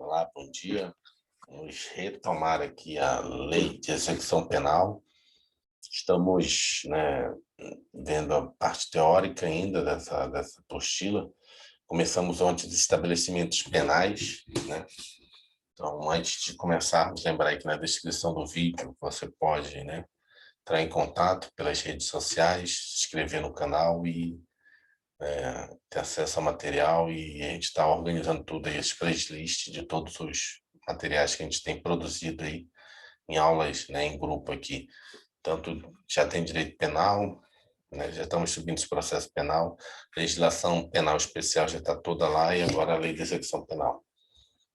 Olá, bom dia. Vamos retomar aqui a lei de execução penal. Estamos, vendo a parte teórica ainda dessa apostila. Começamos ontem os estabelecimentos penais, né? Então, antes de começarmos, lembrar aí que na descrição do vídeo você pode, entrar em contato pelas redes sociais, se inscrever no canal e ter acesso ao material, e a gente está organizando tudo aí, esse playlist de todos os materiais que a gente tem produzido aí em aulas, em grupo aqui. Tanto já tem direito penal, já estamos subindo esse processo penal, legislação penal especial já está toda lá, e agora a lei de execução penal.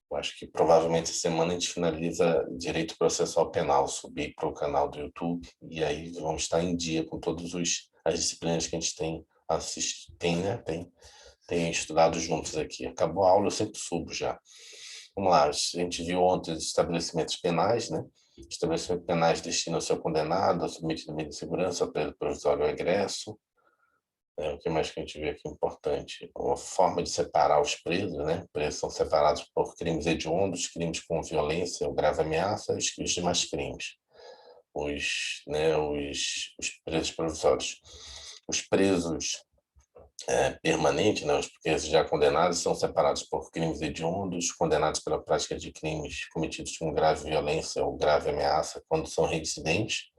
Eu acho que provavelmente essa semana a gente finaliza direito processual penal, subir para o canal do YouTube, e aí vamos estar em dia com todas as disciplinas que a gente tem tem estudado juntos aqui. Acabou a aula, eu sempre subo já. Vamos lá, a gente viu ontem os estabelecimentos penais, né? Estabelecimentos penais destinam-se ao condenado, ao submetido à medida de segurança, ao preso provisório ou egresso. O que mais que a gente vê aqui importante? A forma de separar os presos, né? Presos são separados por crimes hediondos, crimes com violência ou grave ameaça e os demais crimes. Os presos provisórios. Os presos permanentes, os presos já condenados, são separados por crimes hediondos, condenados pela prática de crimes cometidos com grave violência ou grave ameaça quando são reincidentes.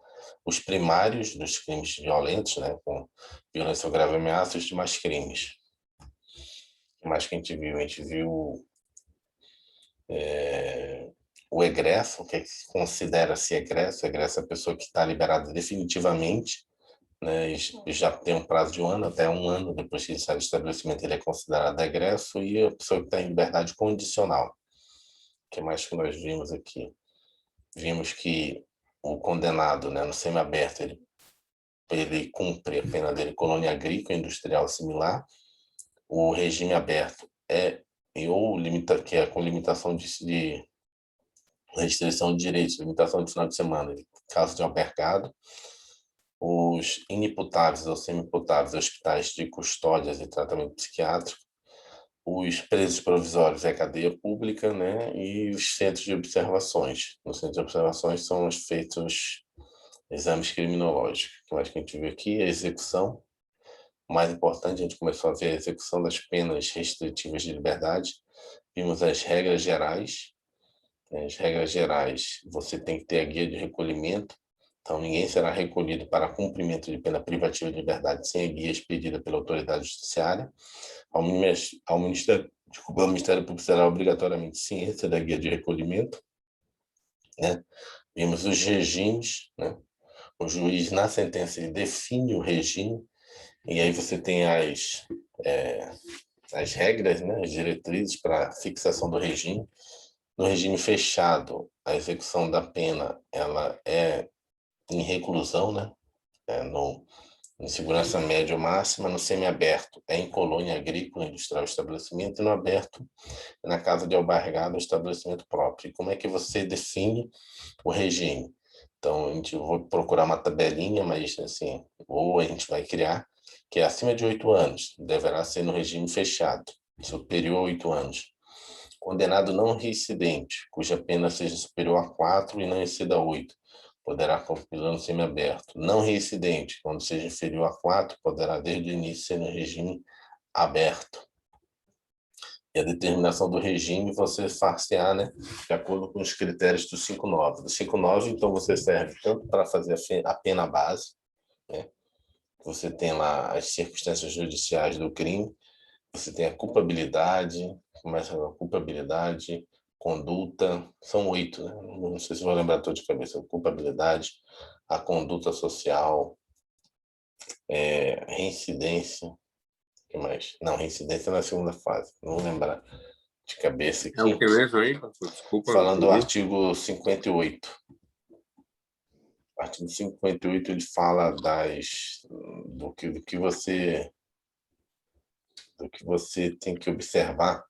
Os primários dos crimes violentos, com violência ou grave ameaça, e os demais crimes. O que mais que a gente viu? A gente viu o egresso, o que considera-se egresso. Egresso é a pessoa que está liberada definitivamente, e já tem um prazo de 1 ano, até 1 ano depois que ele sai do estabelecimento, ele é considerado egresso, e a pessoa que está em liberdade condicional. O que mais que nós vimos aqui? Vimos que o condenado, no semiaberto, ele cumpre a pena dele colônia agrícola, industrial similar. O regime aberto que é com limitação de restrição de direitos, limitação de final de semana, caso de albergado. Os inimputáveis ou semi-imputáveis, hospitais de custódias e tratamento psiquiátrico. Os presos provisórios é cadeia pública, e os centros de observações. Nos centros de observações são feitos exames criminológicos. O que mais que a gente vê aqui? A execução. O mais importante, a gente começou a ver a execução das penas restritivas de liberdade. Vimos as regras gerais. As regras gerais, você tem que ter a guia de recolhimento. Então, ninguém será recolhido para cumprimento de pena privativa de liberdade sem a guia expedida pela autoridade judiciária. Ao Ministério Público será obrigatoriamente ciência da guia de recolhimento. Vimos os regimes. O juiz, na sentença, ele define o regime, e aí você tem as regras, as diretrizes para fixação do regime. No regime fechado, a execução da pena ela é em reclusão, em segurança média ou máxima. No semiaberto é em colônia agrícola, industrial, estabelecimento, e no aberto é na casa de albergado ou estabelecimento próprio. E como é que você define o regime? Então, a gente vai procurar uma tabelinha, mas assim, ou a gente vai criar, que é acima de 8 anos, deverá ser no regime fechado, superior a 8 anos. Condenado não reincidente, cuja pena seja superior a 4 e não exceda 8, poderá cumprir no semiaberto. Não reincidente, quando seja inferior a 4, poderá desde o início ser no regime aberto. E a determinação do regime você far-se-á, de acordo com os critérios do 5.9. Do 5.9, então, você serve tanto para fazer a pena base, você tem lá as circunstâncias judiciais do crime, você tem a culpabilidade, começa com a culpabilidade, conduta, são 8, não sei se vou lembrar tudo de cabeça. Culpabilidade, a conduta social, reincidência, o que mais? Não, reincidência na segunda fase, não vou lembrar de cabeça aqui. É o que mesmo aí, pastor? Desculpa. Falando do artigo 58. O artigo 58, ele fala do que você tem que observar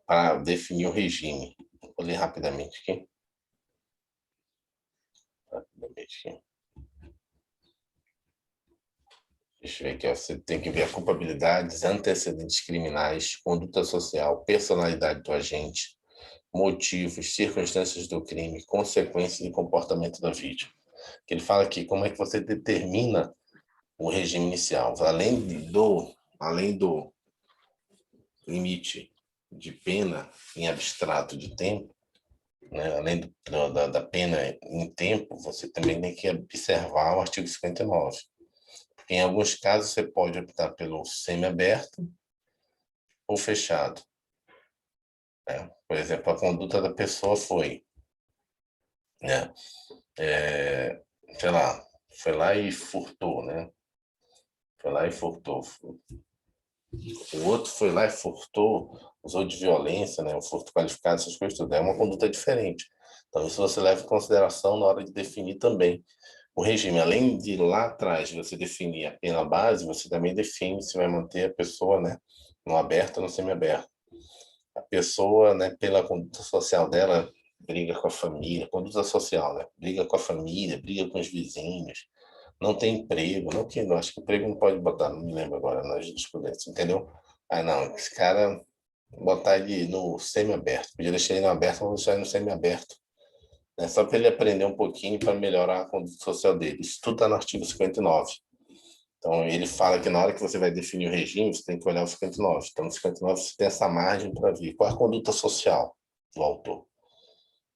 para definir o regime. Vou ler rapidamente aqui. Deixa eu ver aqui, ó. Você tem que ver a culpabilidades, antecedentes criminais, conduta social, personalidade do agente, motivos, circunstâncias do crime, consequências e comportamento da vítima. Que ele fala aqui, como é que você determina o regime inicial? Além do limite de pena em abstrato de tempo, né? Além da pena em tempo, você também tem que observar o artigo 59. Em alguns casos, você pode optar pelo semiaberto ou fechado, né? Por exemplo, a conduta da pessoa foi, né? Sei lá, foi lá e furtou, né? Foi lá e furtou. O outro foi lá e furtou, usou de violência, né? O furto qualificado, essas coisas tudo. É uma conduta diferente. Então, isso você leva em consideração na hora de definir também o regime. Além de lá atrás você definir a pena base, você também define se vai manter a pessoa, né, no aberto ou no semiaberto. A pessoa, né, pela conduta social dela, briga com a família, conduta social, né? Briga com a família, briga com os vizinhos, não tem emprego, não que, não, acho que emprego não pode botar, não me lembro agora, na jurisprudência, entendeu? Ah, não, esse cara, botar ele no semi-aberto, podia deixar ele no aberto, vamos deixar ele no semi-aberto, né? Só para ele aprender um pouquinho para melhorar a conduta social dele. Isso tudo está no artigo 59. Então, ele fala que na hora que você vai definir o regime, você tem que olhar o 59. Então, no 59 você tem essa margem para ver qual é a conduta social do autor,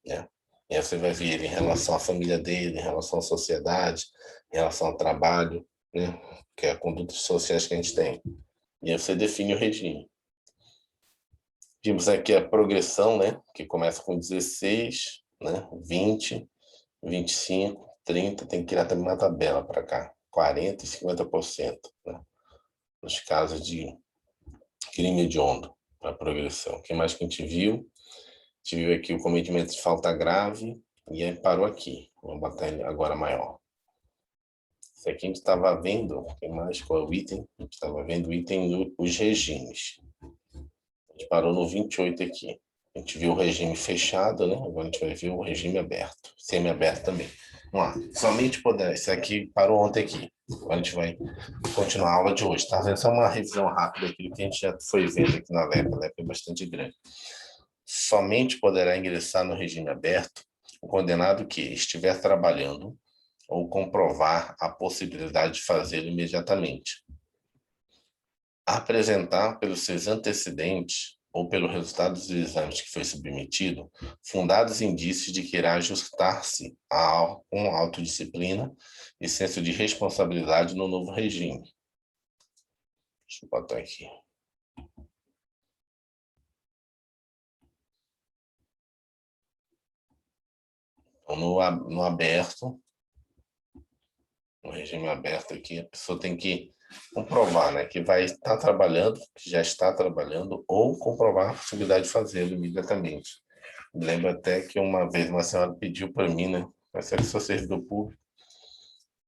né? E aí você vai ver ele em relação à família dele, em relação à sociedade, em relação ao trabalho, né? Que é a condutas sociais que a gente tem. E aí você define o regime. Vimos aqui a progressão, né? Que começa com 16, né? 20, 25, 30, tem que criar também uma tabela para cá. 40% e 50%, né? Nos casos de crime hediondo, a progressão. O que mais que a gente viu? A gente viu aqui o cometimento de falta grave e aí parou aqui. Vamos botar ele agora maior. Isso aqui a gente estava vendo, o que mais? Qual é o item? A gente estava vendo o item dos regimes. A gente parou no 28 aqui. A gente viu o regime fechado, né? Agora a gente vai ver o regime aberto, semi-aberto também. Vamos lá. Somente poder. Isso aqui parou ontem aqui. Agora a gente vai continuar a aula de hoje. Tá vendo? Só uma revisão rápida daquilo que a gente já foi vendo aqui na LEPA. A LEPA é bastante grande. Somente poderá ingressar no regime aberto o condenado que estiver trabalhando ou comprovar a possibilidade de fazê-lo imediatamente. Apresentar pelos seus antecedentes ou pelo resultado dos exames que foi submetido, fundados indícios de que irá ajustar-se com autodisciplina e senso de responsabilidade no novo regime. Deixa eu botar aqui. Então, no aberto, no regime aberto aqui, a pessoa tem que comprovar, né, que vai estar trabalhando, que já está trabalhando, ou comprovar a possibilidade de fazê-lo imediatamente. Me lembro até que uma vez uma senhora pediu para mim, né, para ser servidor público,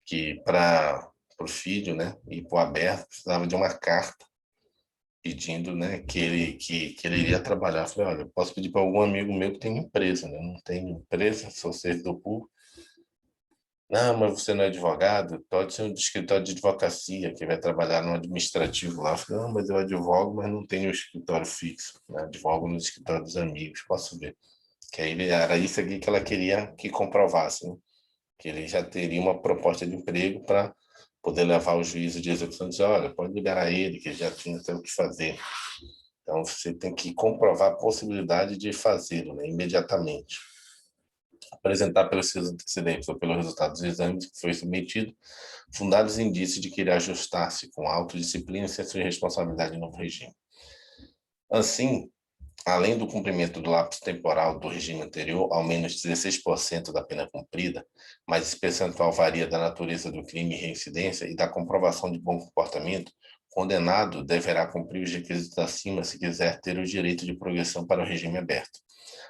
que para o filho, né, ir para o aberto, precisava de uma carta pedindo, né, que ele iria trabalhar. Eu falei, olha, eu posso pedir para algum amigo meu que tem empresa, né? Eu não tenho empresa, sou servidor público. Não, mas você não é advogado? Pode ser um do escritório de advocacia, que vai trabalhar no administrativo lá. Eu falei, não, mas eu advogo, mas não tenho um escritório fixo, né? Advogo no escritório dos amigos, posso ver. Que aí era isso aqui que ela queria que comprovasse, né? Que ele já teria uma proposta de emprego para poder levar o juízo de execução e dizer, olha, pode liberar ele, que ele já tinha o que fazer. Então, você tem que comprovar a possibilidade de fazê-lo, né, imediatamente. Apresentar pelos seus antecedentes ou pelos resultados dos exames que foi submetido, fundados indícios de que irá ajustar-se com autodisciplina e senso de responsabilidade no novo regime. Assim, além do cumprimento do lapso temporal do regime anterior, ao menos 16% da pena cumprida, mas esse percentual varia da natureza do crime e reincidência e da comprovação de bom comportamento, o condenado deverá cumprir os requisitos acima se quiser ter o direito de progressão para o regime aberto.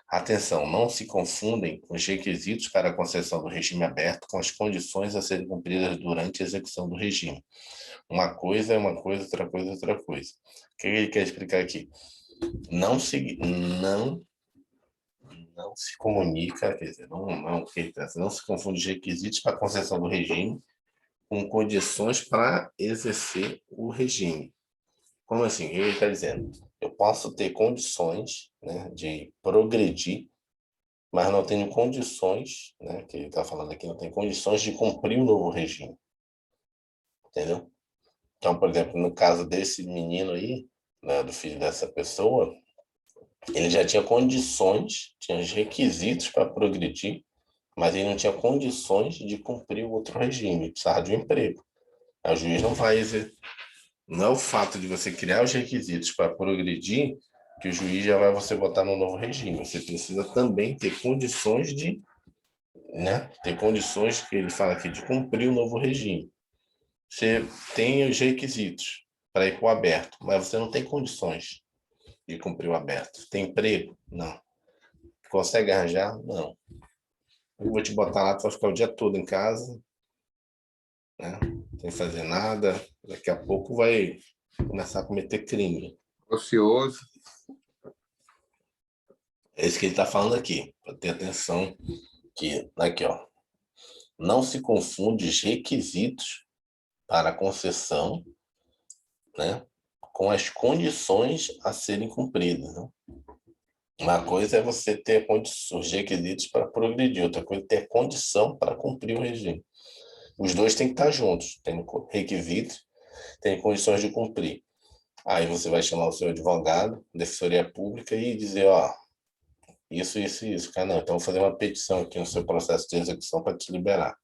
Atenção, não se confundem os requisitos para a concessão do regime aberto com as condições a serem cumpridas durante a execução do regime. Uma coisa é uma coisa, outra coisa é outra coisa. O que ele quer explicar aqui? Não se comunica, quer dizer, não se confunde os requisitos para a concessão do regime com condições para exercer o regime. Como assim? O que ele está dizendo? Eu posso ter condições, né, de progredir, mas não tenho condições, né, que ele está falando aqui, não tem condições de cumprir o novo regime, entendeu? Então, por exemplo, no caso desse menino aí, né, do filho dessa pessoa, ele já tinha condições, tinha os requisitos para progredir, mas ele não tinha condições de cumprir o outro regime, precisava de um emprego. Aí o juiz não vai não é o fato de você criar os requisitos para progredir que o juiz já vai você botar no novo regime. Você precisa também ter condições de, né, ter condições que ele fala aqui de cumprir o novo regime. Você tem os requisitos para ir para o aberto, mas você não tem condições de cumprir o aberto. Tem emprego? Não. Consegue arranjar? Não. Eu vou te botar lá, tu vai ficar o dia todo em casa, né? Sem fazer nada. Daqui a pouco vai começar a cometer crime. Ocioso. É isso que ele está falando aqui, para ter atenção que aqui, ó, não se confunde os requisitos para a concessão, né, com as condições a serem cumpridas, né? Uma coisa é você ter os requisitos para progredir, outra coisa é ter condição para cumprir o regime. Os dois têm que estar juntos, tem requisitos, tem condições de cumprir. Aí você vai chamar o seu advogado, defensoria pública e dizer, ó, isso. Cara, não, então vou fazer uma petição aqui no seu processo de execução para te liberar.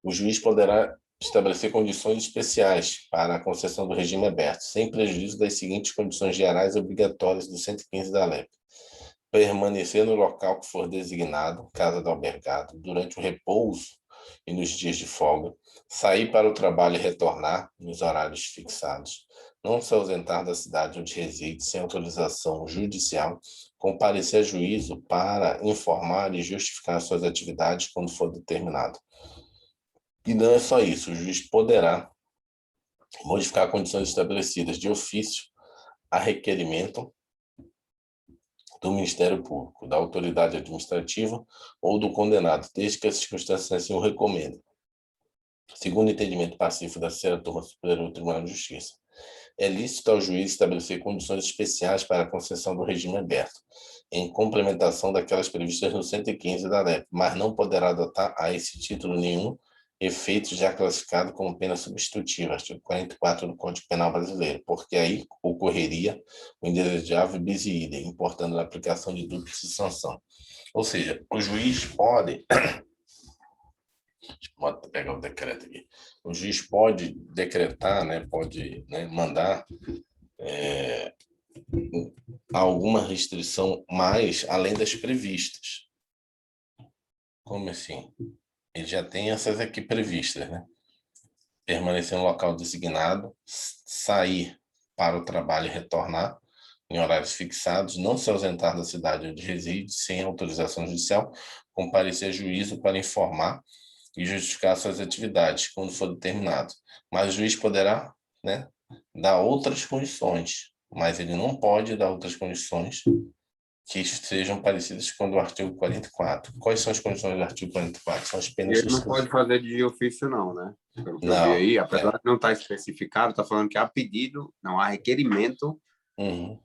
O juiz poderá estabelecer condições especiais para a concessão do regime aberto, sem prejuízo das seguintes condições gerais obrigatórias do 115 da LEP. Permanecer no local que for designado, casa do albergado, durante o repouso e nos dias de folga, sair para o trabalho e retornar nos horários fixados, não se ausentar da cidade onde reside sem autorização judicial, comparecer a juízo para informar e justificar suas atividades quando for determinado. E não é só isso, o juiz poderá modificar condições estabelecidas de ofício a requerimento do Ministério Público, da autoridade administrativa ou do condenado, desde que as circunstâncias assim o recomendem. Segundo o entendimento pacífico da terceira turma superior do Tribunal de Justiça, é lícito ao juiz estabelecer condições especiais para a concessão do regime aberto, em complementação daquelas previstas no 115 da LEP, mas não poderá adotar a esse título nenhum efeito já classificado como pena substitutiva, artigo 44 do Código Penal Brasileiro, porque aí ocorreria o indesejável bis in idem, importando a aplicação de dupla sanção. Ou seja, o juiz pode... Deixa eu pegar o decreto aqui. O juiz pode decretar, né, pode, né, mandar alguma restrição mais além das previstas. Como assim? Ele já tem essas aqui previstas, né? Permanecer no local designado, sair para o trabalho e retornar em horários fixados, não se ausentar da cidade onde reside sem autorização judicial, comparecer a juízo para informar e justificar suas atividades quando for determinado. Mas o juiz poderá, né, dar outras condições, mas ele não pode dar outras condições que sejam parecidas com o artigo 44. Quais são as condições do artigo 44? São as E penas ele não substitutivas. pode fazer de ofício, não, né? Pelo que eu vi Não, aí, apesar de não estar especificado, está falando que há pedido, não há requerimento. Uhum.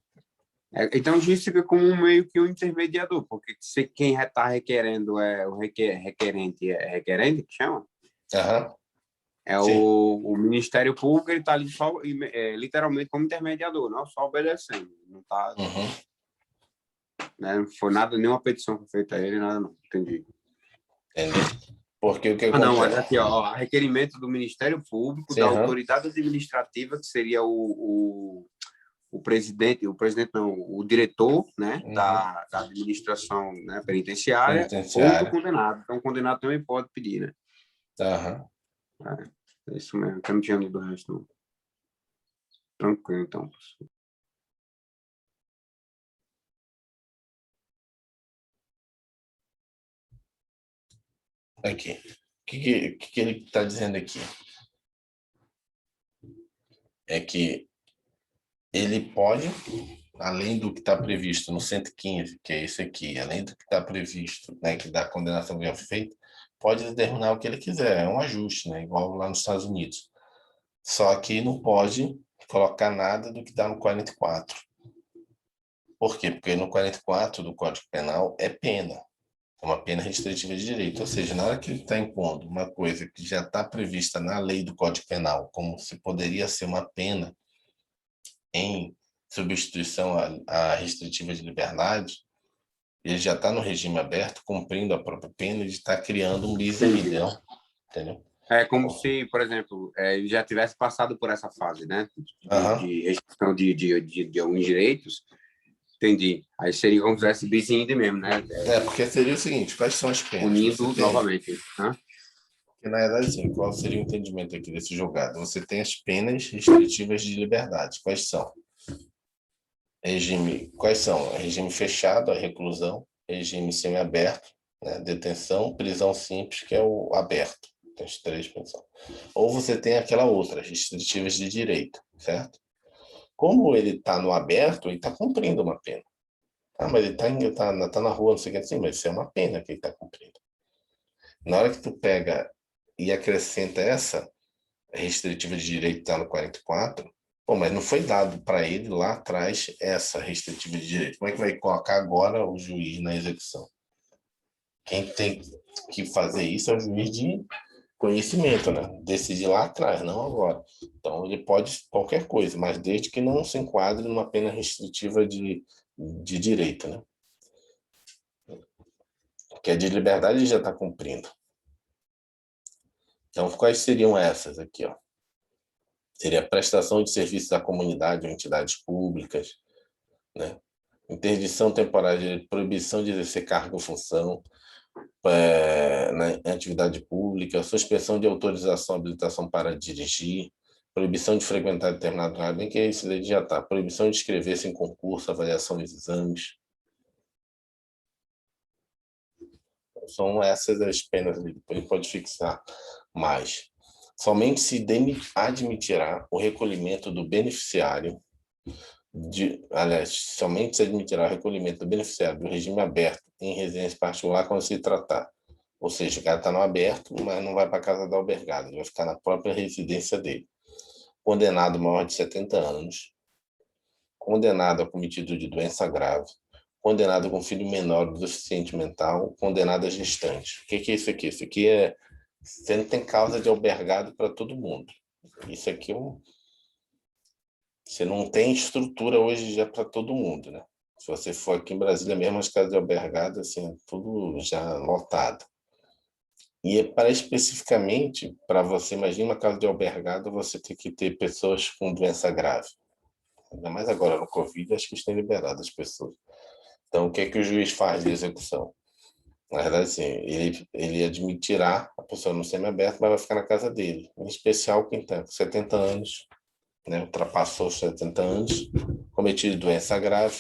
Então, o juiz fica como meio que um intermediador, porque se quem está requerendo é o requerente, é requerente que chama? Aham. É Sim. o Ministério Público, ele está ali só, literalmente como intermediador, não só obedecendo. Não está, Uhum. né, não foi nada, nenhuma petição foi feita a ele, nada não, entendi. Entendeu? Porque o que Não, mas acontece? aqui, ó, a requerimento do Ministério Público, Sim, da uhum. autoridade administrativa, que seria o presidente não, o diretor, né, Uhum. da administração, né, penitenciária, ou do Penitenciária. condenado. Então, o condenado também pode pedir, né? Aham. É isso mesmo, que eu não tinha lido o resto, não. Tranquilo, então. Aqui. O que ele está dizendo aqui? É que ele pode, além do que está previsto no 115, que é esse aqui, além do que está previsto, né, que da condenação já feita, pode determinar o que ele quiser, é um ajuste, né? Igual lá nos Estados Unidos. Só que não pode colocar nada do que está no 44. Por quê? Porque no 44 do Código Penal é pena, é uma pena restritiva de direito. Ou seja, na hora que ele está impondo uma coisa que já está prevista na lei do Código Penal, como se poderia ser uma pena em substituição à restritiva de liberdade, ele já está no regime aberto, cumprindo a própria pena, de estar criando um bis in idem, entendeu? É como se, por exemplo, ele já tivesse passado por essa fase, né? De restrição de alguns direitos. Entendi. Aí seria como se tivesse bis in idem mesmo, né? Porque seria o seguinte, quais são as penas? Unindo novamente. Né? Porque, na verdade, assim, qual seria o entendimento aqui desse julgado? Você tem as penas restritivas de liberdade. Quais são? Quais são? Regime fechado, a reclusão, regime semiaberto, né? Detenção, prisão simples, que é o aberto. Tem as três pensões. Ou você tem aquela outra, restritivas de direito, certo? Como ele está no aberto, ele está cumprindo uma pena. Ah, mas ele tá na rua, não sei o que assim, mas isso é uma pena que ele está cumprindo. Na hora que tu pega e acrescenta essa restritiva de direito que está no 44, pô, mas não foi dado para ele lá atrás essa restritiva de direito. Como é que vai colocar agora o juiz na execução? Quem tem que fazer isso é o juiz de conhecimento, né? Decidir lá atrás, não agora. Então, ele pode qualquer coisa, mas desde que não se enquadre numa pena restritiva de direito, né? Que a de liberdade ele já está cumprindo. Então, quais seriam essas aqui, ó? Seria a prestação de serviços à comunidade ou entidades públicas, né? Interdição temporária de proibição de exercer cargo ou função na atividade pública, suspensão de autorização, habilitação para dirigir, proibição de frequentar determinado lugar, bem que isso daí já está, proibição de inscrever-se em concurso, avaliação de exames. São essas as penas, depois pode fixar mais. Somente se admitirá o recolhimento do beneficiário aliás, somente se admitirá o recolhimento do beneficiário do regime aberto em residência particular quando se tratar. Ou seja, o cara está no aberto, mas não vai para a casa da albergada, ele vai ficar na própria residência dele. Condenado maior de 70 anos, condenado a cometido de doença grave, condenado com filho menor deficiente mental, condenado a gestante. O que é isso aqui? Isso aqui você não tem causa de albergado para todo mundo. Isso aqui você não tem estrutura hoje já para todo mundo, né? Se você for aqui em Brasília mesmo, as casas de albergado, assim, tudo já lotado. E para especificamente, para você, imagina uma casa de albergado, você tem que ter pessoas com doença grave. Ainda mais agora no Covid, acho que estão liberadas as pessoas. Então, o que é que o juiz faz de execução? Na verdade, assim, ele admitirá a pessoa no semiaberto, mas vai ficar na casa dele. Em especial quem tem 70 anos, né, ultrapassou os 70 anos, cometido doença grave,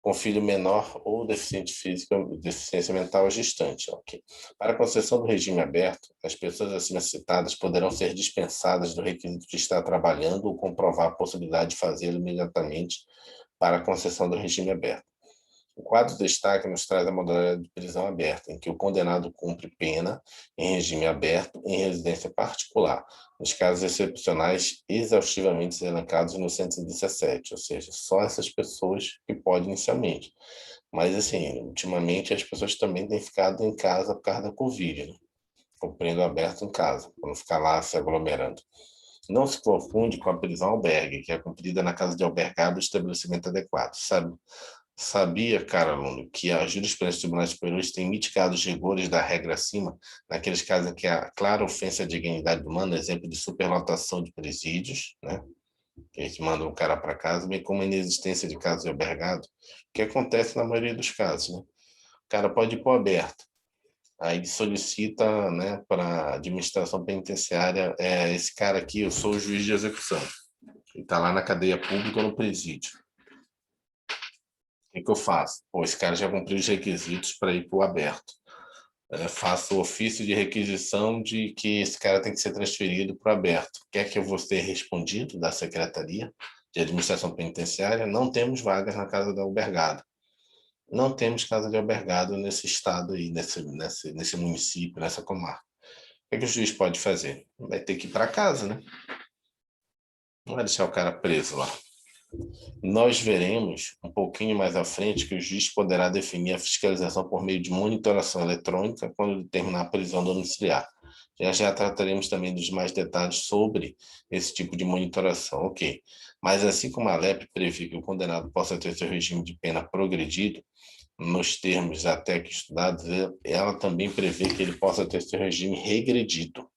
com filho menor ou deficiente físico, deficiência mental gestante. Okay. Para a concessão do regime aberto, as pessoas acima citadas poderão ser dispensadas do requisito de estar trabalhando ou comprovar a possibilidade de fazê-lo imediatamente para a concessão do regime aberto. O quadro destaque nos traz a modalidade de prisão aberta, em que o condenado cumpre pena em regime aberto em residência particular, nos casos excepcionais exaustivamente elencados no 117, ou seja, só essas pessoas que podem inicialmente. Mas, assim, ultimamente as pessoas também têm ficado em casa por causa da Covid, né? Cumprindo aberto em casa, para não ficar lá se aglomerando. Não se confunde com a prisão albergue, que é cumprida na casa de albergado ou estabelecimento adequado, sabe? Sabia, cara, aluno, que a jurisprudência dos tribunais superiores tem mitigado os rigores da regra acima, naqueles casos em que há clara ofensa à dignidade humana, exemplo de superlotação de presídios, né? Que a gente manda um cara para casa, bem como a inexistência de casos de albergado, que acontece na maioria dos casos, né? O cara pode ir para o aberto, aí solicita, né, para a administração penitenciária, esse cara aqui, eu sou o juiz de execução, ele está lá na cadeia pública ou no presídio. O que eu faço? Pô, esse cara já cumpriu os requisitos para ir para o aberto. Faço o ofício de requisição de que esse cara tem que ser transferido para o aberto. Quer que eu vou ter respondido da Secretaria de Administração Penitenciária? Não temos vagas na casa da albergada. não temos casa de albergado nesse estado aí, nesse município, nessa comarca. O que o juiz pode fazer? Vai ter que ir para casa, né? Não vai deixar o cara preso lá. Nós veremos um pouquinho mais à frente que o juiz poderá definir a fiscalização por meio de monitoração eletrônica quando determinar a prisão domiciliar. Já trataremos também dos mais detalhes sobre esse tipo de monitoração, ok. Mas assim como a LEP prevê que o condenado possa ter seu regime de pena progredido, nos termos até aqui estudados, ela também prevê que ele possa ter seu regime regredido.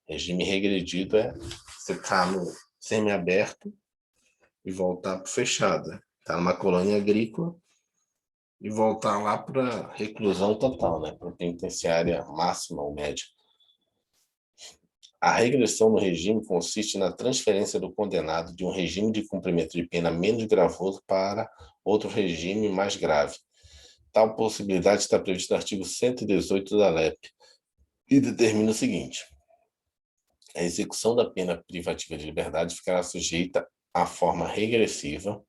Regime regredido é você estar no semiaberto e voltar para o fechado. Está numa colônia agrícola e voltar lá para reclusão total, né? Para penitenciária máxima ou média. A regressão no regime consiste na transferência do condenado de um regime de cumprimento de pena menos gravoso para outro regime mais grave. Tal possibilidade está prevista no artigo 118 da LEP e determina o seguinte: a execução da pena privativa de liberdade ficará sujeita à forma regressiva,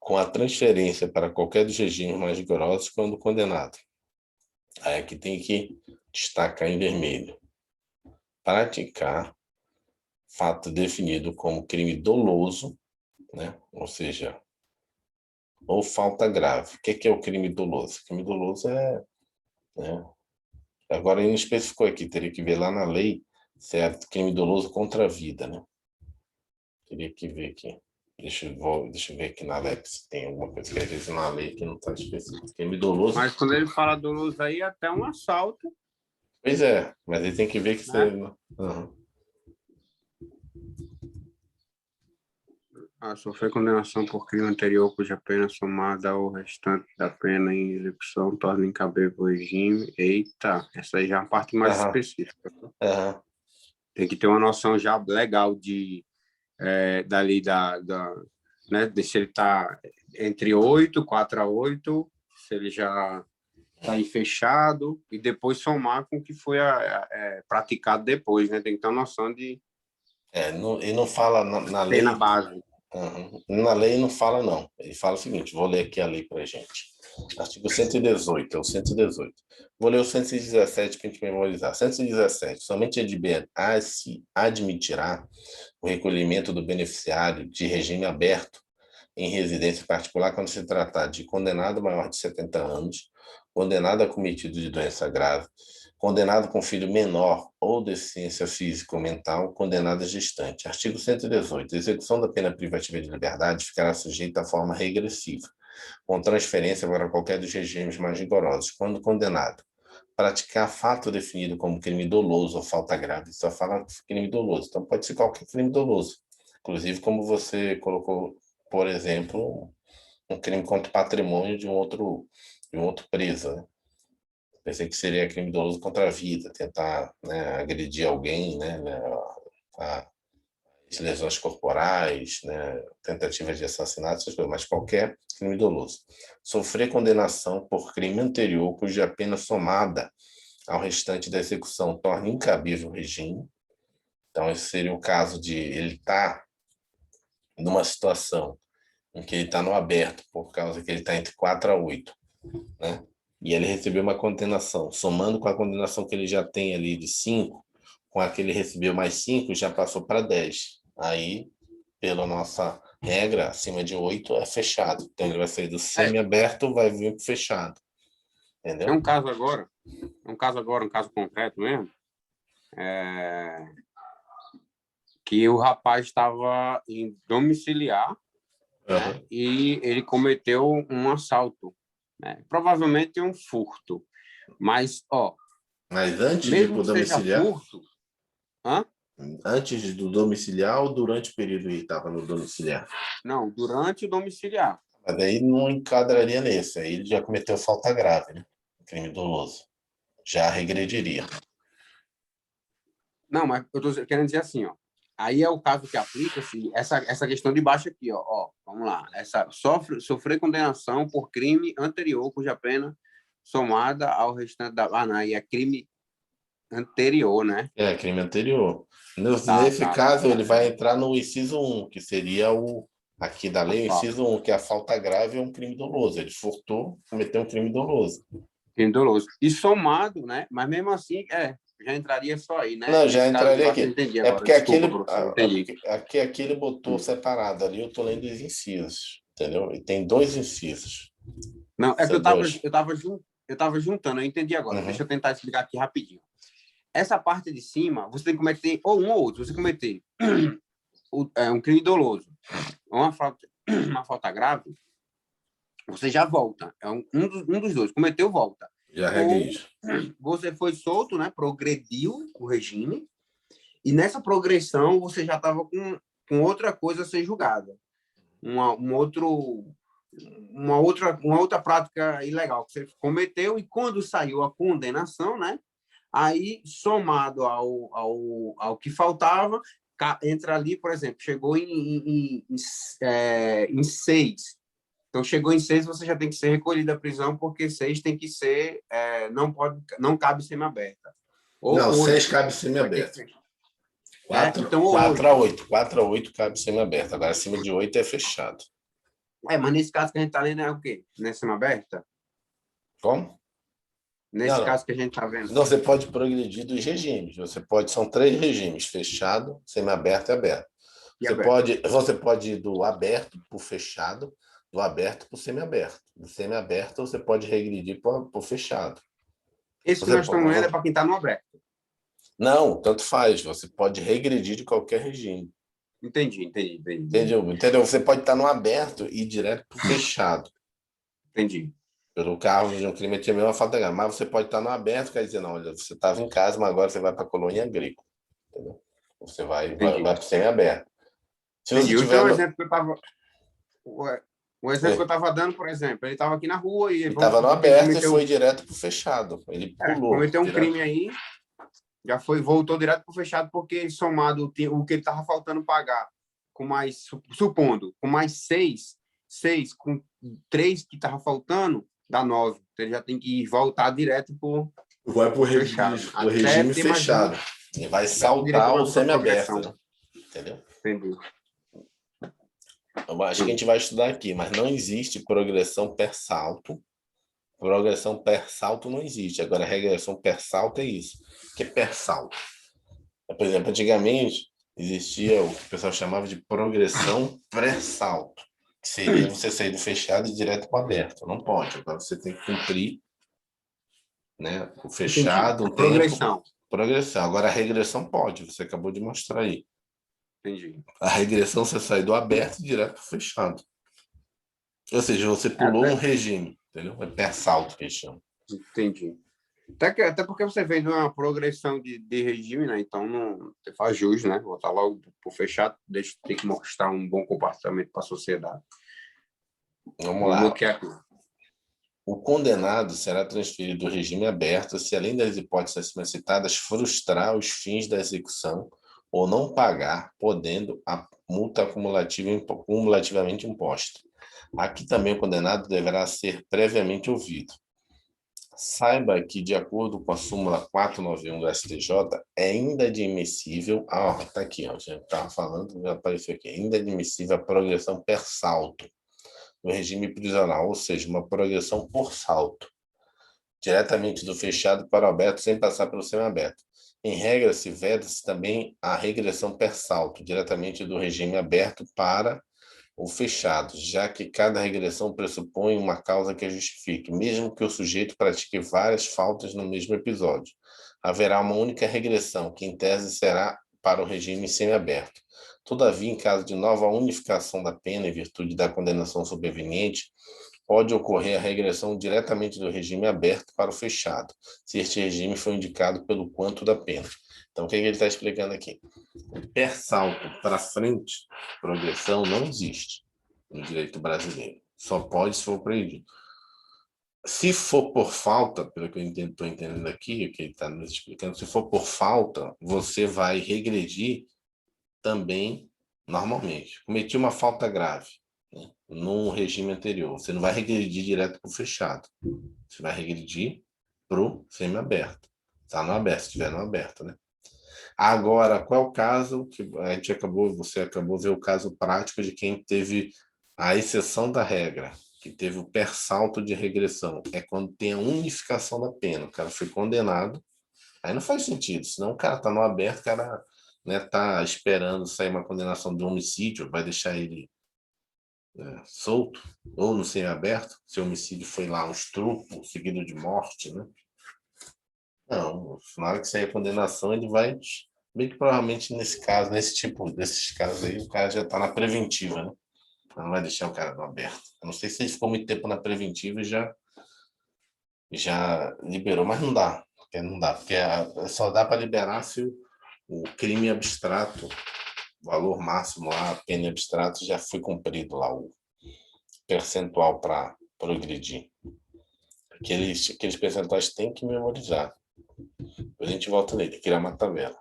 com a transferência para qualquer dos regimes mais rigorosos quando condenado. Aí aqui tem que destacar em vermelho: praticar fato definido como crime doloso, né? Ou seja, ou falta grave. O que é o crime doloso? O crime doloso é, né? Agora ele não especificou aqui, teria que ver lá na lei se é crime doloso contra a vida, né? Teria que ver aqui. Deixa eu ver aqui na lei se tem alguma coisa que às vezes na lei que não está específico. Crime doloso. Mas quando ele fala doloso aí, até um assalto. Pois é, mas ele tem que ver que né? você. Uhum. Sofrer condenação por crime anterior cuja pena somada ao restante da pena em execução torna incabível o regime. Eita, essa aí já é uma parte mais específica. Uhum. Tem que ter uma noção já legal dali né, de se ele está entre 8, 4 a 8, se ele já está aí fechado, e depois somar com o que foi praticado depois, né? Tem que ter uma noção de E não fala na lei. Pena base. Uhum. Na lei não fala, não. Ele fala o seguinte, vou ler aqui a lei para a gente. Artigo 118, é o 118. Vou ler o 117 para a gente memorizar. 117. Somente se admitirá o recolhimento do beneficiário de regime aberto em residência particular quando se tratar de condenado maior de 70 anos, condenado acometido de doença grave, condenado com filho menor ou deficiência física ou mental, condenado gestante. Artigo 118. A execução da pena privativa de liberdade ficará sujeita à forma regressiva, com transferência para qualquer dos regimes mais rigorosos, quando condenado. Praticar fato definido como crime doloso ou falta grave, só fala crime doloso, então pode ser qualquer crime doloso. Inclusive, como você colocou, por exemplo, um crime contra o patrimônio de um outro preso, né? Pensei que seria crime doloso contra a vida, tentar, né, agredir alguém, né, as lesões corporais, né, tentativas de assassinato, essas coisas, mas qualquer crime doloso. Sofrer condenação por crime anterior cuja pena somada ao restante da execução torna incabível o regime. Então, esse seria o caso de ele estar numa situação em que ele está no aberto, por causa que ele está entre 4 a 8, né? E ele recebeu uma condenação, somando com a condenação que ele já tem ali de 5, com a que ele recebeu mais 5, já passou para 10. Aí, pela nossa regra, acima de 8 é fechado. Então, ele vai sair do semi-aberto, vai vir para fechado. Entendeu? Um caso agora, um caso concreto mesmo, que o rapaz estava em domiciliar, né, e ele cometeu um assalto, né? Provavelmente um furto. Mas antes de ir para o domiciliar? Furto, antes do domiciliar ou durante o período que estava no domiciliar? Não, durante o domiciliar. Mas aí não enquadraria nesse, aí ele já cometeu falta grave, né? Crime doloso. Já regrediria. Não, mas eu estou querendo dizer assim, aí é o caso que aplica-se essa questão de baixo aqui, vamos lá. Sofrer condenação por crime anterior, cuja pena somada ao restante da... não, aí é crime anterior, né? Crime anterior. Nesse caso, ele vai entrar no inciso 1, que seria Aqui da lei, inciso 1, que a falta grave é um crime doloso. Ele furtou, cometeu um crime doloso. Crime doloso. E somado, né? Mas mesmo assim, já entraria só aí, né? Não, já Nesse caso, entraria eu acho que eu aqui. entendi É agora. porque Desculpa, professor, entendi. aqui ele botou separado ali, eu estou lendo os incisos, entendeu? E tem 2 incisos. Não, é que São dois. eu tava juntando, eu entendi agora. Uhum. Deixa eu tentar explicar aqui rapidinho. Essa parte de cima, você tem que cometer, ou um ou outro, você cometer um crime doloso, ou uma falta grave, você já volta. É um dos dois. Cometeu, volta. Já Ou regride. você foi solto, né? Progrediu o regime, e nessa progressão você já estava com outra coisa a ser julgada. Uma outra prática ilegal que você cometeu, e quando saiu a condenação, né? Aí, somado ao que faltava, entra ali, por exemplo, chegou em 6. Então, chegou em 6, você já tem que ser recolhido da prisão, porque 6 tem que ser, não cabe semi-aberta. Ou Não, 6 8. cabe semi-aberto. 4 Então, ou 8. a 8. 4 a 8 cabe semi-aberto. Agora, acima de 8 é fechado. Mas nesse caso que a gente está lendo é o quê? Não é semi-aberta? Como? Nesse Não. caso que a gente está vendo. Não, você pode progredir dos regimes. São 3 regimes: fechado, semi-aberto e aberto. E aberta. Você pode ir do aberto para o fechado, do aberto para o semi-aberto. Do semi-aberto, você pode regredir para o fechado. Esse que Você nós estamos lendo é para quem está no aberto. Não, tanto faz. Você pode regredir de qualquer regime. Entendi. Entendeu? Você pode estar no aberto e ir direto para o fechado. Entendi. Pelo cargo de um crime é a mesma falta grave. Mas você pode estar no aberto, quer dizer, não, olha, você estava em casa, mas agora você vai para a colônia agrícola. Entendeu? Você vai para o semi-aberto. Se você Entendi. tiver Então, no... o exemplo que eu estava dando, por exemplo, ele estava aqui na rua e Ele vamos estava no supor que ele aberto e foi direto para o fechado. Ele pulou. cometeu um direto. crime aí, voltou direto para o fechado, porque somado o que ele estava faltando pagar, supondo, com mais 6, com 3 que estava faltando, dá 9. Então, ele já tem que voltar direto Vai para o regime fechado. E vai saltar o semi-aberto. Né? Entendeu? Entendi. Eu acho que a gente vai estudar aqui, mas não existe progressão per salto. Progressão per salto não existe. Agora, regressão per salto é isso. O que é per salto? Por exemplo, antigamente existia o que o pessoal chamava de progressão pré-salto, que seria você sair do fechado e direto para o aberto. Não pode. Agora você tem que cumprir, né, o fechado, um Progressão. tempo. Progressão. Agora, a regressão pode. Você acabou de mostrar aí. Entendi. A regressão você sai do aberto e direto para o fechado. Ou seja, você pulou um regime, entendeu? É per salto que eles chamam. Entendi. Até porque você vem de uma progressão de regime, né? Então não faz jus, né? Voltar logo por fechado, tem que mostrar um bom comportamento para a sociedade. Vamos lá. O condenado será transferido do regime aberto se, além das hipóteses acima citadas, frustrar os fins da execução ou não pagar, podendo a multa cumulativamente imposta. Aqui também o condenado deverá ser previamente ouvido. Saiba que, de acordo com a súmula 491 do STJ, é inadmissível... Está aqui, ó, já estava falando, já apareceu aqui. É inadmissível a progressão per salto no regime prisional, ou seja, uma progressão por salto, diretamente do fechado para o aberto, sem passar pelo semiaberto. Em regra, se veda-se também a regressão per salto, diretamente do regime aberto para o fechado, já que cada regressão pressupõe uma causa que a justifique, mesmo que o sujeito pratique várias faltas no mesmo episódio. Haverá uma única regressão, que em tese será para o regime semiaberto. Todavia, em caso de nova unificação da pena em virtude da condenação sobreveniente, pode ocorrer a regressão diretamente do regime aberto para o fechado, se este regime for indicado pelo quanto da pena. Então, o que ele está explicando aqui? O per salto para frente, progressão, não existe no direito brasileiro. Só pode se for proibido. Se for por falta, pelo que eu estou entendendo aqui, o que ele está nos explicando, se for por falta, você vai regredir também normalmente. Cometi uma falta grave, né, no regime anterior. Você não vai regredir direto para o fechado. Você vai regredir para o semi-aberto. Está no aberto, se estiver no aberto, né? Agora, qual é o caso que você acabou de ver o caso prático de quem teve a exceção da regra, que teve o persalto de regressão. É quando tem a unificação da pena. O cara foi condenado, aí não faz sentido, senão o cara tá no aberto, o cara, né, tá esperando sair uma condenação de homicídio, vai deixar ele solto, ou no semiaberto, se o homicídio foi lá um estupro seguido de morte, né? Não, na hora que sair a condenação, ele vai, bem que provavelmente nesse caso, desses casos aí, o cara já está na preventiva, né? Não vai deixar o cara no aberto. Eu não sei se ele ficou muito tempo na preventiva e já liberou, mas não dá. Porque não dá, porque só dá para liberar se o crime abstrato, o valor máximo lá, a pena abstrato, já foi cumprido lá, o percentual para progredir. Aqueles percentuais tem que memorizar. Depois a gente volta nele, criar uma tabela.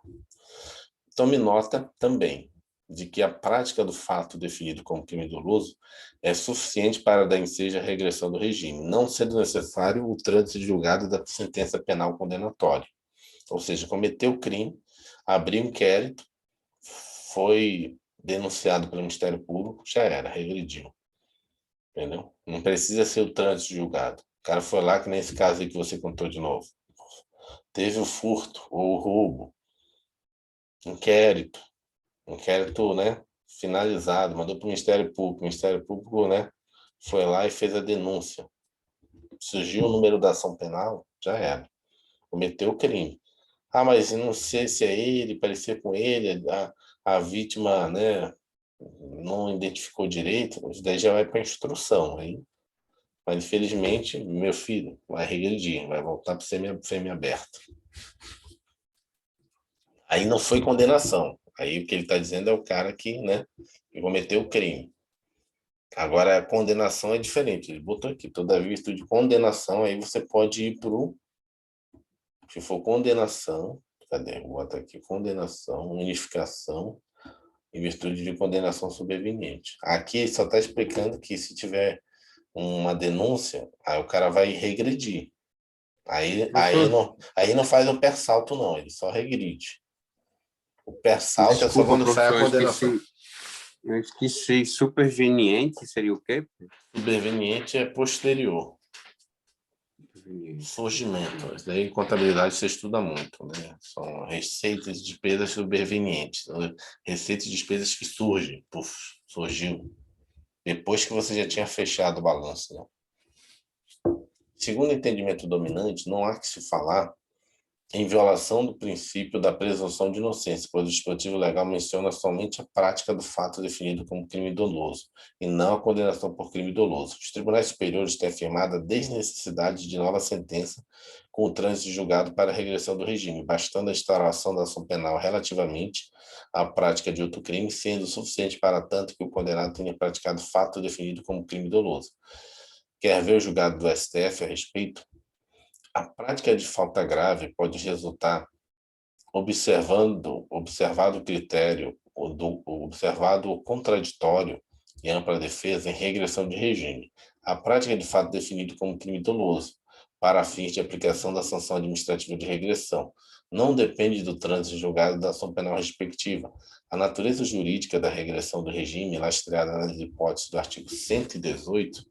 Tome nota também de que a prática do fato definido como crime doloso é suficiente para dar ensejo à regressão do regime, não sendo necessário o trânsito de julgado da sentença penal condenatória. Ou seja, cometeu o crime, abriu um inquérito, foi denunciado pelo Ministério Público, já era, regrediu. Entendeu? Não precisa ser o trânsito de julgado. O cara foi lá, que nem esse caso aí que você contou de novo. Teve o furto ou o roubo, inquérito, né, finalizado, mandou para o Ministério Público, né, foi lá e fez a denúncia. Surgiu o número da ação penal, já era. Cometeu o crime. Ah, mas eu não sei se é ele, parecia com ele, a vítima, né, não identificou direito, isso daí já vai para instrução. Aí, mas, infelizmente, meu filho vai regredir, vai voltar para semi-aberto. Aí não foi condenação. Aí o que ele está dizendo é o cara que, né, que cometeu o crime. Agora, a condenação é diferente. Ele botou aqui, todavia, virtude de condenação, aí você pode ir para o... Se for condenação, cadê? Bota aqui, condenação, unificação, em virtude de condenação sobreveniente. Aqui só está explicando que se tiver uma denúncia, aí o cara vai regredir. Aí não faz o persalto, não, ele só regride. O persalto é só quando sai a condenação. Eu esqueci, superveniente seria o quê? Superveniente é posterior. Surgimento. Isso daí em contabilidade você estuda muito, né? São receitas e despesas supervenientes. Receitas e despesas que surgem. Puf, surgiu. Depois que você já tinha fechado o balanço, né? Segundo o entendimento dominante, não há que se falar em violação do princípio da presunção de inocência, pois o dispositivo legal menciona somente a prática do fato definido como crime doloso, e não a condenação por crime doloso. Os tribunais superiores têm afirmado a desnecessidade de nova sentença com o trânsito julgado para a regressão do regime, bastando a instauração da ação penal relativamente à prática de outro crime, sendo suficiente para tanto que o condenado tenha praticado fato definido como crime doloso. Quer ver o julgado do STF a respeito? A prática de falta grave pode resultar, observado o critério, observado o contraditório e ampla defesa, em regressão de regime. A prática de fato definido como crime doloso, para fins de aplicação da sanção administrativa de regressão. Não depende do trânsito julgado da ação penal respectiva. A natureza jurídica da regressão do regime, lastreada nas hipóteses do artigo 118,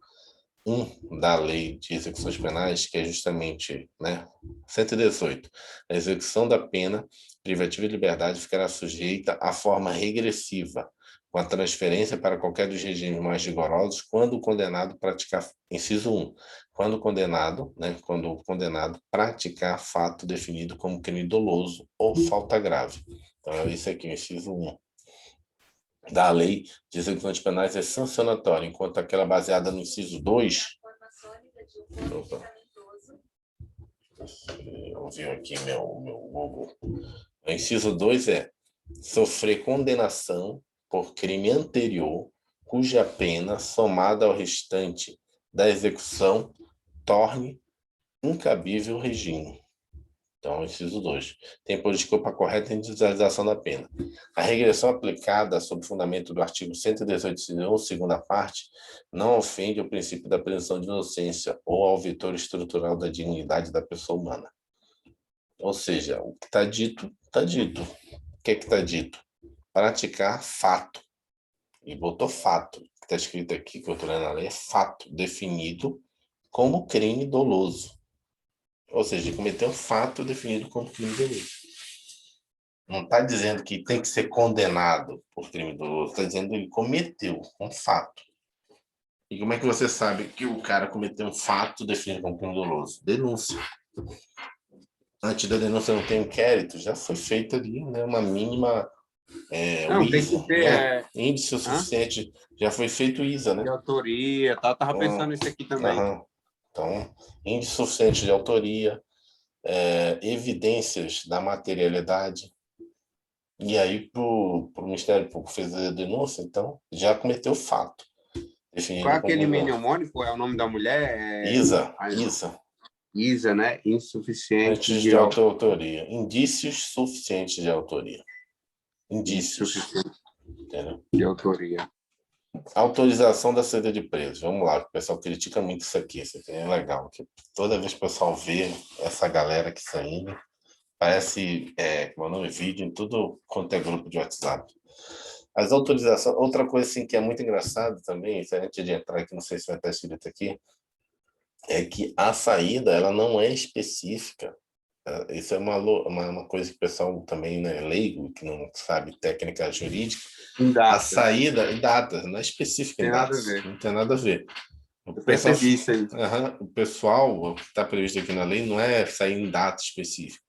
da Lei de Execuções Penais, que é justamente, né, 118. A execução da pena privativa de liberdade ficará sujeita à forma regressiva, com a transferência para qualquer dos regimes mais rigorosos, quando o condenado praticar, inciso 1, quando o condenado praticar fato definido como crime doloso ou falta grave. Então, é isso aqui, inciso 1 da Lei de Execuções Penais é sancionatória, enquanto aquela baseada no inciso 2... Eu vi aqui meu Google. O inciso 2 é sofrer condenação por crime anterior, cuja pena, somada ao restante da execução, torne incabível o regime. Então, inciso 2. Tem por desculpa correta a individualização da pena. A regressão aplicada sob fundamento do artigo 118, segunda parte, não ofende o princípio da presunção de inocência ou ao vetor estrutural da dignidade da pessoa humana. Ou seja, o que está dito, está dito. O que é que está dito? Praticar fato. E botou fato. O que está escrito aqui, que eu estou lendo a lei, é fato definido como crime doloso. Ou seja, cometeu um fato definido como crime doloso. Não está dizendo que tem que ser condenado por crime doloso, está dizendo que ele cometeu um fato. E como é que você sabe que o cara cometeu um fato definido como crime doloso? Denúncia. Antes da denúncia não tem inquérito, já foi feita ali, né, uma mínima o Não, tem ISA, que ter né? Índice hã? suficiente, já foi feito o ISA, De né? autoria, tá? Tava Então, pensando nisso aqui também. aham. Então, índice suficiente de autoria, evidências da materialidade, e aí para o Ministério Público fez a denúncia, então já cometeu fato, Qual é definido aquele como mnemônico? É o nome da mulher? ISA, ISA, Isa, né? Insuficiente antes de de autoria, indícios suficientes de autoria, indícios, insuficiente entendeu? de autoria. Autorização da saída de presos. Vamos lá, o pessoal critica muito isso aqui é legal. Que toda vez que o pessoal vê essa galera aqui saindo, parece, como é o nome, vídeo em tudo quanto é grupo de WhatsApp. As autorizações, outra coisa assim que é muito engraçado também, antes de entrar aqui, não sei se vai estar escrito aqui, é que a saída, ela não é específica. Isso é uma coisa que o pessoal também, né, leigo, que não sabe técnica jurídica, Em a datas. saída em datas, não é específica em Tem nada a datas, ver. não tem nada a ver. O Eu pessoal, percebi isso aí. o pessoal, o que está previsto aqui na lei não é sair em data específica.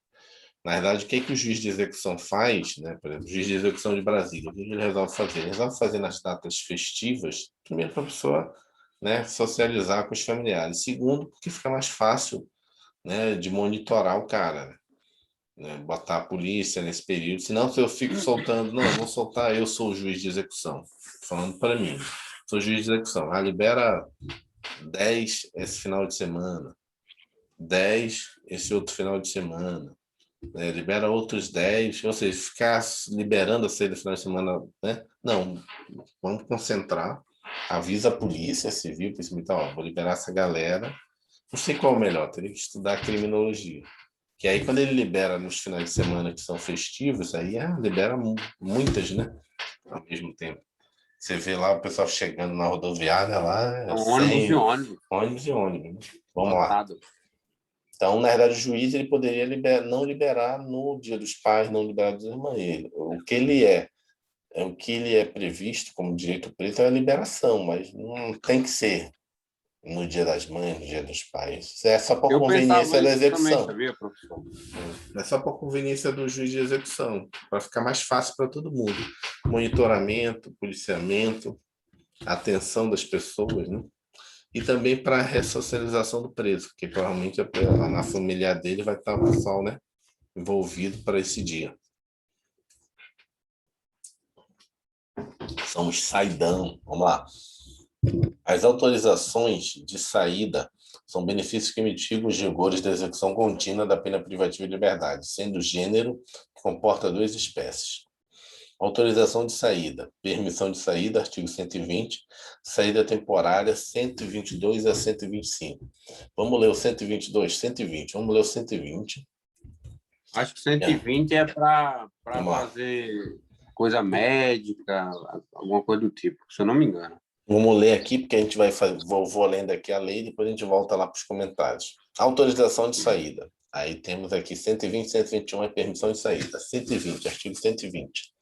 Na verdade, o que, que o juiz de execução faz, né? Por exemplo, o juiz de execução de Brasília, o que ele resolve fazer? Ele resolve fazer nas datas festivas, primeiro, para a pessoa, né, socializar com os familiares. Segundo, porque fica mais fácil, né, de monitorar o cara, né? Botar a polícia nesse período. Senão, se eu fico soltando, não, eu vou soltar, eu sou o juiz de execução. Falando para mim, sou juiz de execução. Ah, libera 10 esse final de semana, 10 esse outro final de semana, né? Libera outros 10, ou seja, ficar liberando a saída do final de semana, né? Não, vamos concentrar, avisa a polícia civil, polícia militar, ó, vou liberar essa galera, não sei qual é o melhor, teria que estudar criminologia. Que aí, quando ele libera nos finais de semana que são festivos, aí libera muitas, né? Ao mesmo tempo. Você vê lá o pessoal chegando na rodoviária lá, São ônibus e 100 ônibus, ônibus e ônibus. Vamos lá. lotado. Então, na verdade, o juiz ele poderia não liberar no Dia dos Pais, não liberar no Dia da Mãe. O que ele é previsto como direito preto é a liberação, mas não tem que ser no Dia das Mães, no Dia dos Pais. Isso é só por Eu conveniência pensava da isso também, execução. sabia, professor? É só por conveniência do juiz de execução, para ficar mais fácil para todo mundo. Monitoramento, policiamento, atenção das pessoas, né? E também para a ressocialização do preso, porque provavelmente na familiar dele vai estar o pessoal, né, envolvido para esse dia. São os saidão. Vamos lá. As autorizações de saída são benefícios que mitigam os rigores da execução contínua da pena privativa de liberdade, sendo o gênero que comporta duas espécies. Autorização de saída, permissão de saída, artigo 120, saída temporária 122 a 125. Vamos ler o 122, 120. Vamos ler o 120. Acho que 120 é para Vamos lá. fazer coisa médica, alguma coisa do tipo, se eu não me engano. Vamos ler aqui, porque a gente vai fazer, vou lendo aqui a lei e depois a gente volta lá para os comentários. Autorização de saída. Aí temos aqui 120, 121 é permissão de saída. 120, artigo 120.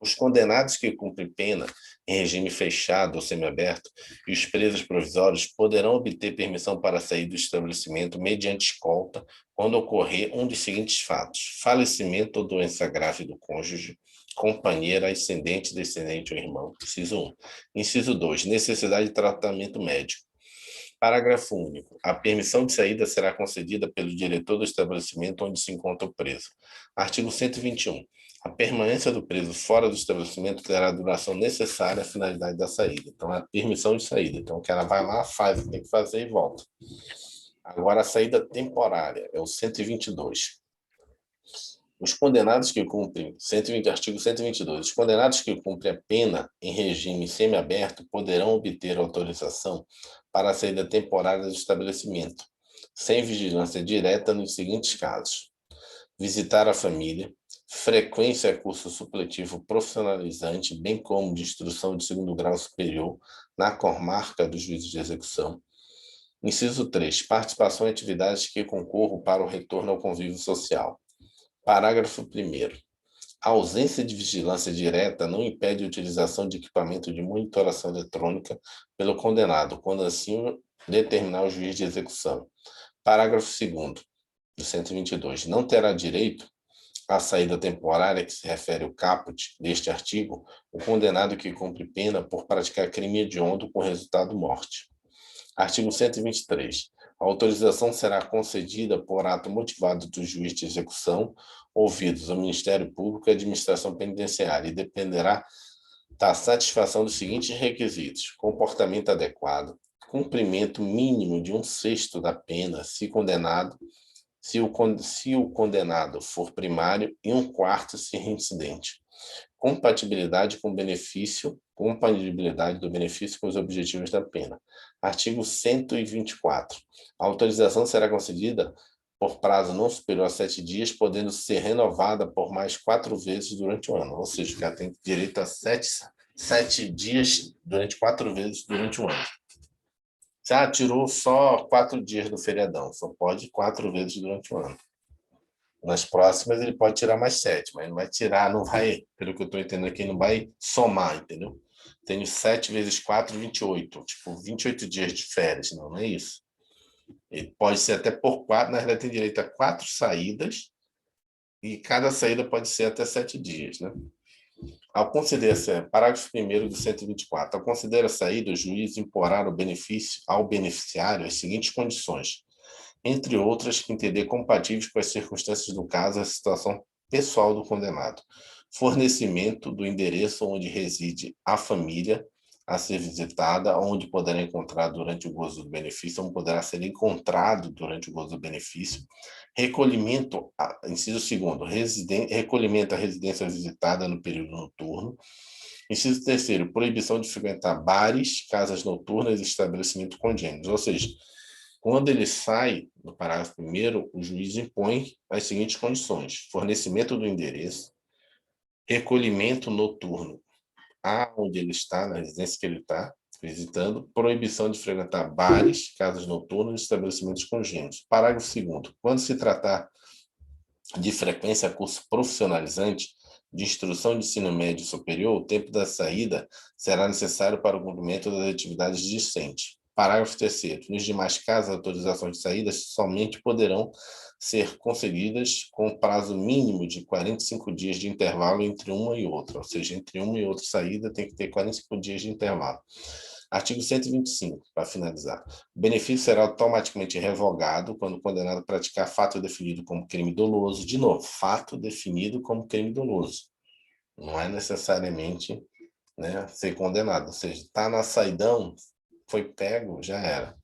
Os condenados que cumprem pena em regime fechado ou semiaberto e os presos provisórios poderão obter permissão para sair do estabelecimento mediante escolta quando ocorrer um dos seguintes fatos: falecimento ou doença grave do cônjuge, companheira, ascendente, descendente ou irmão. Inciso 1. Inciso 2. Necessidade de tratamento médico. Parágrafo único. A permissão de saída será concedida pelo diretor do estabelecimento onde se encontra o preso. Artigo 121. A permanência do preso fora do estabelecimento terá a duração necessária à finalidade da saída. Então, é a permissão de saída. Então, o cara vai lá, faz o que tem que fazer e volta. Agora, a saída temporária é o 122. Os condenados que cumprem, 120, artigo 122, os condenados que cumprem a pena em regime semiaberto poderão obter autorização para a saída temporária do estabelecimento, sem vigilância direta nos seguintes casos: visitar a família, frequência a curso supletivo profissionalizante, bem como de instrução de segundo grau superior na comarca dos juízes de execução. Inciso 3. Participação em atividades que concorram para o retorno ao convívio social. Parágrafo 1º. A ausência de vigilância direta não impede a utilização de equipamento de monitoração eletrônica pelo condenado, quando assim determinar o juiz de execução. Parágrafo 2º do 122. Não terá direito à saída temporária que se refere ao caput deste artigo o condenado que cumpre pena por praticar crime hediondo com resultado morte. Artigo 123. A autorização será concedida por ato motivado do juiz de execução, ouvidos ao Ministério Público e à Administração Penitenciária, e dependerá da satisfação dos seguintes requisitos: comportamento adequado, cumprimento mínimo de 1/6 da pena, se o condenado for primário, e 1/4 se reincidente. Compatibilidade do benefício com os objetivos da pena. Artigo 124. A autorização será concedida por prazo não superior a 7 dias, podendo ser renovada por mais 4 vezes durante o ano. Ou seja, o cara tem direito a 7 dias durante 4 vezes durante o ano. Já tirou só 4 dias do feriadão, só pode 4 vezes durante o ano. Nas próximas ele pode tirar mais 7, mas não vai tirar, não vai, pelo que eu estou entendendo aqui, não vai somar, entendeu? Tenho 7 vezes 4, 28. Tipo, 28 dias de férias, não é isso. Ele pode ser até por 4, na verdade tem direito a 4 saídas, e cada saída pode ser até 7 dias, né? Ao considerar, parágrafo 1º do 124, ao considerar a saída, o juiz imporá ao beneficiário as seguintes condições, entre outras que entender compatíveis com as circunstâncias do caso e a situação pessoal do condenado. Fornecimento do endereço onde reside a família a ser visitada, onde poderá encontrar durante o gozo do benefício, onde poderá ser encontrado durante o gozo do benefício. Recolhimento, inciso 2º, recolhimento à residência visitada no período noturno. Inciso 3º, proibição de frequentar bares, casas noturnas e estabelecimentos congêneros. Ou seja, quando ele sai, no parágrafo 1º, o juiz impõe as seguintes condições: fornecimento do endereço, recolhimento noturno aonde ele está, na residência que ele está visitando, proibição de frequentar bares, casas noturnas e estabelecimentos congêneros. Parágrafo 2º. Quando se tratar de frequência a curso profissionalizante, de instrução de ensino médio superior, o tempo da saída será necessário para o cumprimento das atividades discentes. Parágrafo 3º. Nos demais casos, autorizações de saída somente poderão ser concedidas com prazo mínimo de 45 dias de intervalo entre uma e outra. Ou seja, entre uma e outra saída tem que ter 45 dias de intervalo. Artigo 125, para finalizar. O benefício será automaticamente revogado quando o condenado praticar fato definido como crime doloso. De novo, fato definido como crime doloso. Não é necessariamente, né, ser condenado. Ou seja, está na saidão, foi pego, já era.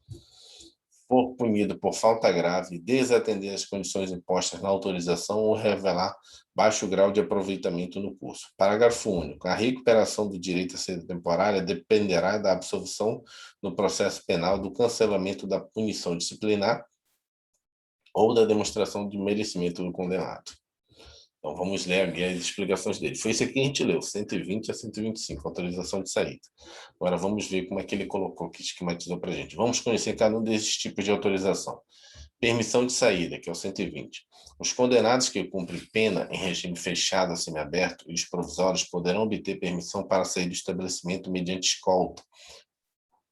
For punido por falta grave, desatender as condições impostas na autorização ou revelar baixo grau de aproveitamento no curso. Parágrafo único. A recuperação do direito à saída temporária dependerá da absolvição no processo penal, do cancelamento da punição disciplinar ou da demonstração de merecimento do condenado. Então, vamos ler aqui as explicações dele. Foi isso aqui que a gente leu, 120 a 125, autorização de saída. Agora, vamos ver como é que ele colocou, que esquematizou para a gente. Vamos conhecer cada um desses tipos de autorização. Permissão de saída, que é o 120. Os condenados que cumprem pena em regime fechado ou semiaberto e os provisórios poderão obter permissão para sair do estabelecimento mediante escolta,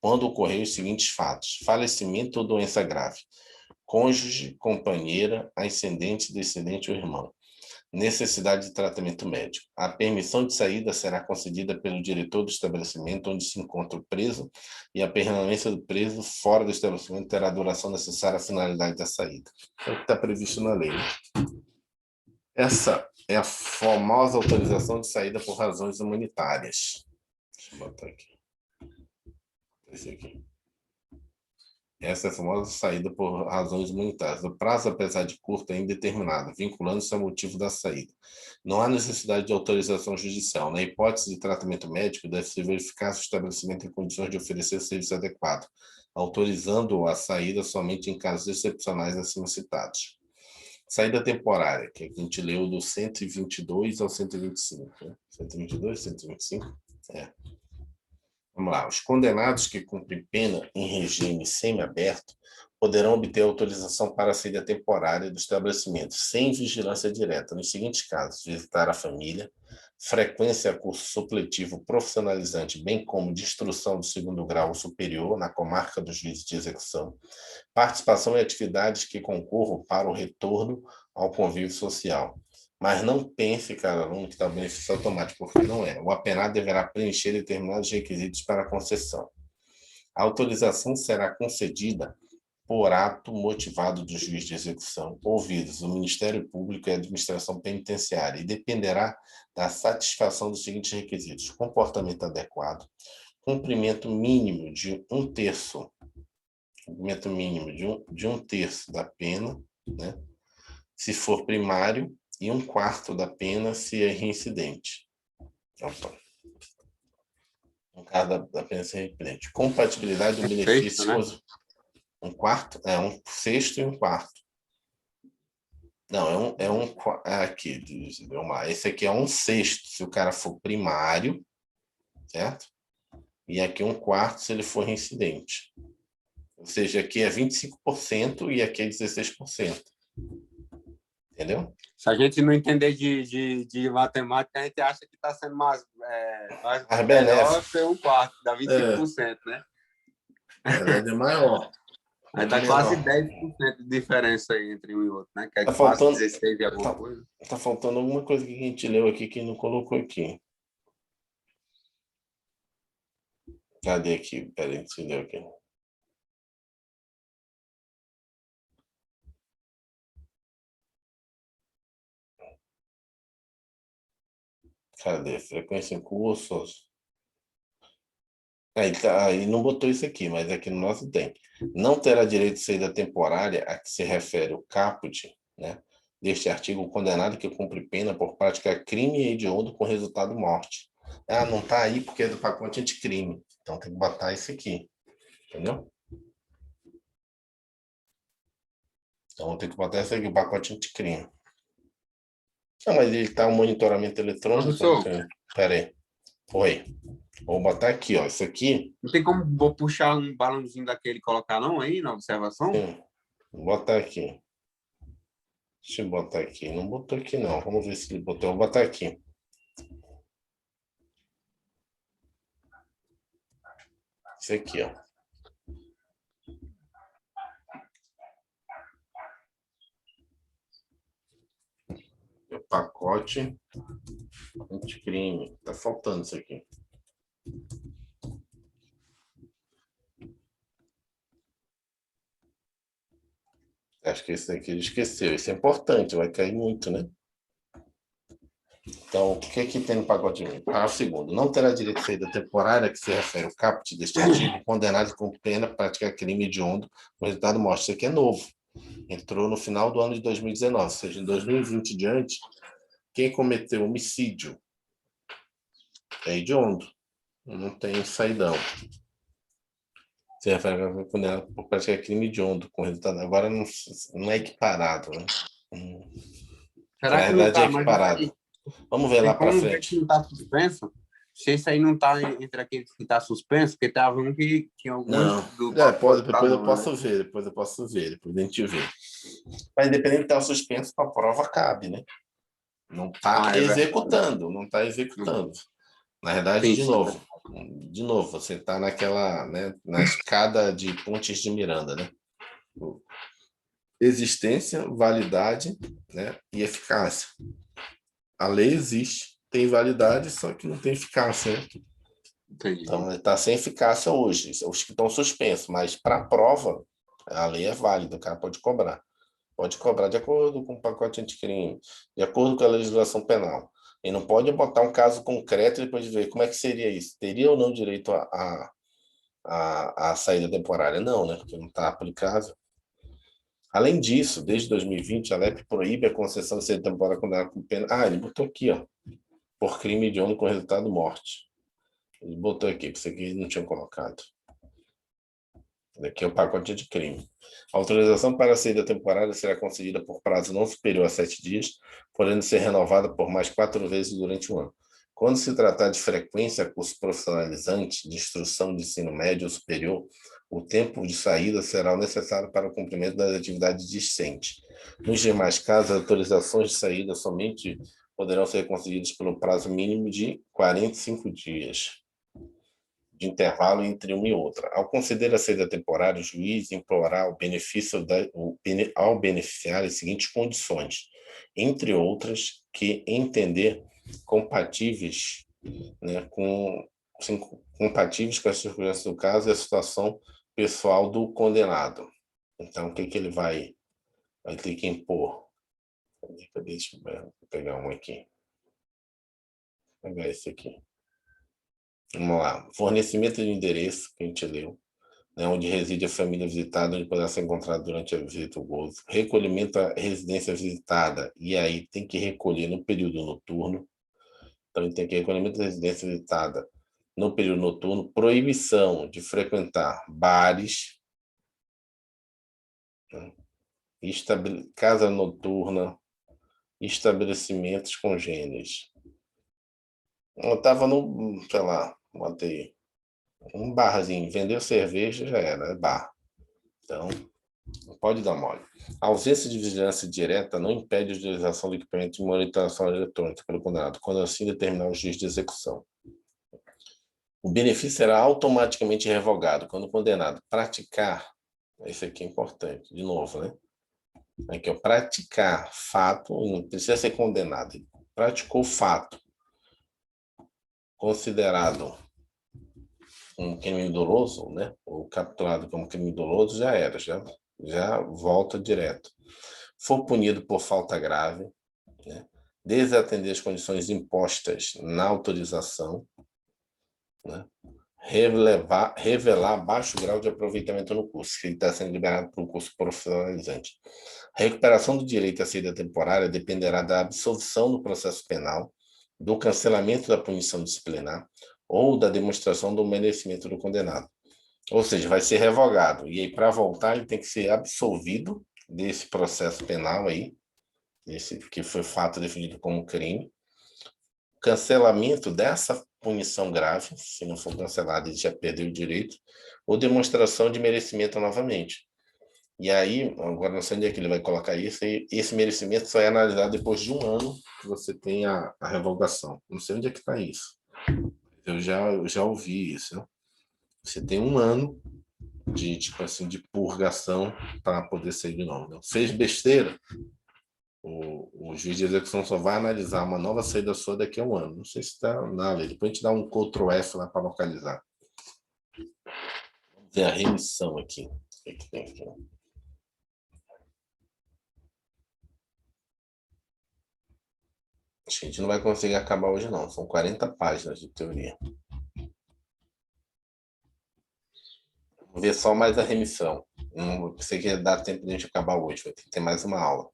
quando ocorrer os seguintes fatos: falecimento ou doença grave, cônjuge, companheira, ascendente, descendente ou irmão, necessidade de tratamento médico. A permissão de saída será concedida pelo diretor do estabelecimento onde se encontra o preso, e a permanência do preso fora do estabelecimento terá a duração necessária à finalidade da saída. É o que está previsto na lei. Essa é a famosa autorização de saída por razões humanitárias. Deixa eu botar aqui. Esse aqui. Essa é a famosa saída por razões humanitárias. O prazo, apesar de curto, é indeterminado, vinculando-se ao motivo da saída. Não há necessidade de autorização judicial. Na hipótese de tratamento médico, deve-se verificar se o estabelecimento tem condições de oferecer serviço adequado, autorizando a saída somente em casos excepcionais acima citados. Saída temporária, que a gente leu do 122 ao 125. Né? 122, 125? É. Vamos lá. Os condenados que cumprem pena em regime semiaberto poderão obter autorização para a saída temporária do estabelecimento, sem vigilância direta, nos seguintes casos: visitar a família, frequência a curso supletivo profissionalizante, bem como de instrução do segundo grau superior na comarca do juízo de execução, participação em atividades que concorram para o retorno ao convívio social. Mas não pense, cara, aluno, que está o benefício automático, porque não é. O apenado deverá preencher determinados requisitos para a concessão. A autorização será concedida por ato motivado do juiz de execução, ouvidos o Ministério Público e a Administração Penitenciária, e dependerá da satisfação dos seguintes requisitos: comportamento adequado, cumprimento mínimo de um terço da pena, né? Se for primário, e um quarto da pena se é reincidente. Opa. No caso da pena ser reincidente. Compatibilidade do benefício. Né? Um quarto? É um sexto e um quarto. Não, aqui, esse aqui é um sexto se o cara for primário, certo? E aqui um quarto se ele for reincidente. Ou seja, aqui é 25% e aqui é 16%. Entendeu? Se a gente não entender de matemática, a gente acha que está sendo mais melhor ser um quarto, dá 25%, né? Na verdade é maior. Aí dá quase 10% de diferença aí entre um e outro, né? Que é tá quase faltando, 16 e alguma coisa. Tá faltando alguma coisa que a gente leu aqui que não colocou aqui. Cadê aqui? Peraí, deixa eu ler aqui. Cadê? Frequência em cursos. Aí não botou isso aqui, mas aqui no nosso tem. Não terá direito de saída temporária a que se refere o caput, né? Deste artigo, o condenado que cumpre pena por praticar crime hediondo com resultado morte. Ah, não está aí porque é do pacote anticrime. Então tem que botar isso aqui. Entendeu? Então tem que botar isso aqui, o pacote anticrime. Não, mas ele está um monitoramento eletrônico. Professor, Espera aí. Oi. Vou botar aqui, ó. Isso aqui. não tem como vou puxar um balãozinho daquele e colocar não aí na observação? Sim. Vou botar aqui. Deixa eu botar aqui. Não botou aqui, não. Vamos ver se ele botou. Vou botar aqui. Isso aqui, ó. O pacote anticrime. Tá faltando isso aqui. Acho que esse daqui ele esqueceu. Isso é importante, vai cair muito, né? Então, o que tem no pacote de mim? Parágrafo segundo. Não terá direito de saída temporária que se refere ao caput deste artigo, condenado com pena para praticar crime hediondo com resultado morte. Isso aqui é novo. Entrou no final do ano de 2019, ou seja, em 2020 diante, quem cometeu homicídio é hediondo. Não tem saidão. Se refere a condenado por praticar crime hediondo com resultado. Agora não é equiparado, né? Na Será que não verdade é tá? Mas isso equiparado. aí, Vamos ver tem lá para como ver frente. que não tá suspenso? Se esse aí não tá entre aqueles que tá suspenso, porque tava um que tinha algumas Não, do depois eu não, posso né? ver, depois a gente vê. Mas independente de estar suspenso, a prova cabe, né? Não está Ah, é verdade. executando, não está executando. Na verdade, Sim, sim. de novo, você está naquela, né, na escada de Pontes de Miranda, né? Existência, validade, né, e eficácia. A lei existe, tem validade, só que não tem eficácia, né? Entendi. Então, ele está sem eficácia hoje, os que estão suspensos, mas para a prova, a lei é válida, o cara pode cobrar. Pode cobrar de acordo com o pacote anticrime, de acordo com a legislação penal. E não pode botar um caso concreto e depois ver como é que seria isso. Teria ou não direito a saída temporária? Não, né? Porque não está aplicável. Além disso, desde 2020, a LEP proíbe a concessão de saída temporária condenada com pena. Ah, ele botou aqui, ó. Por crime hediondo com resultado morte. Ele botou aqui, porque isso aqui não tinha colocado. Aqui é o pacote de crime. A autorização para a saída temporária será concedida por prazo não superior a 7 dias, podendo ser renovada por mais 4 vezes durante o ano. Quando se tratar de frequência curso profissionalizante de instrução de ensino médio ou superior, o tempo de saída será o necessário para o cumprimento das atividades discentes. Nos demais casos, as autorizações de saída somente poderão ser concedidas pelo prazo mínimo de 45 dias de intervalo entre uma e outra. Ao conceder a saída temporária, o juiz imporá o benefício ao beneficiário as seguintes condições, entre outras, que entender compatíveis, né, compatíveis com as circunstâncias do caso e a situação pessoal do condenado. Então, o que ele vai ter que impor? Deixa eu pegar um aqui. Vou pegar esse aqui. Vamos lá. Fornecimento de endereço, que a gente leu, né, onde reside a família visitada, onde poderá ser encontrado durante a visita ao gozo. Recolhimento à residência visitada, e aí tem que recolher no período noturno. Então, tem que recolhimento da residência visitada no período noturno. Proibição de frequentar bares, né, casa noturna, estabelecimentos congêneres. Eu estava no, sei lá, botei um barzinho, vendeu cerveja, já era, é bar. Então, não pode dar mole. A ausência de vigilância direta não impede a utilização do equipamento de monitoração eletrônica pelo condenado, quando assim determinar o juiz de execução. O benefício será automaticamente revogado quando o condenado praticar, esse aqui é importante, de novo, né? Aqui, praticar fato, não precisa ser condenado, ele praticou fato considerado um crime doloso, né? Ou capturado como crime doloso, já era, já volta direto. For punido por falta grave, né? Desatender as condições impostas na autorização, né? Revelar baixo grau de aproveitamento no curso, que ele está sendo liberado para um curso profissionalizante. A recuperação do direito à saída temporária dependerá da absolvição do processo penal, do cancelamento da punição disciplinar ou da demonstração do merecimento do condenado. Ou seja, vai ser revogado. E aí, para voltar, ele tem que ser absolvido desse processo penal aí, esse que foi fato definido como crime. Cancelamento dessa punição grave, se não for cancelado, ele já perdeu o direito, ou demonstração de merecimento novamente. E aí, agora não sei onde é que ele vai colocar isso, e esse merecimento só é analisado depois de um ano que você tem a revogação. Não sei onde é que está isso. Eu já ouvi isso. Né? Você tem um ano de, tipo assim, de purgação para poder sair de novo. Né? Fez besteira, o juiz de execução só vai analisar uma nova saída sua daqui a um ano. Não sei se está na lei. Depois a gente dá um Ctrl F lá para localizar. Vamos ver a remissão aqui. O que tem aqui? A gente não vai conseguir acabar hoje, não. São 40 páginas de teoria. Vamos ver só mais a remissão. Não sei que dá tempo de a gente acabar hoje. Vai ter que ter mais uma aula.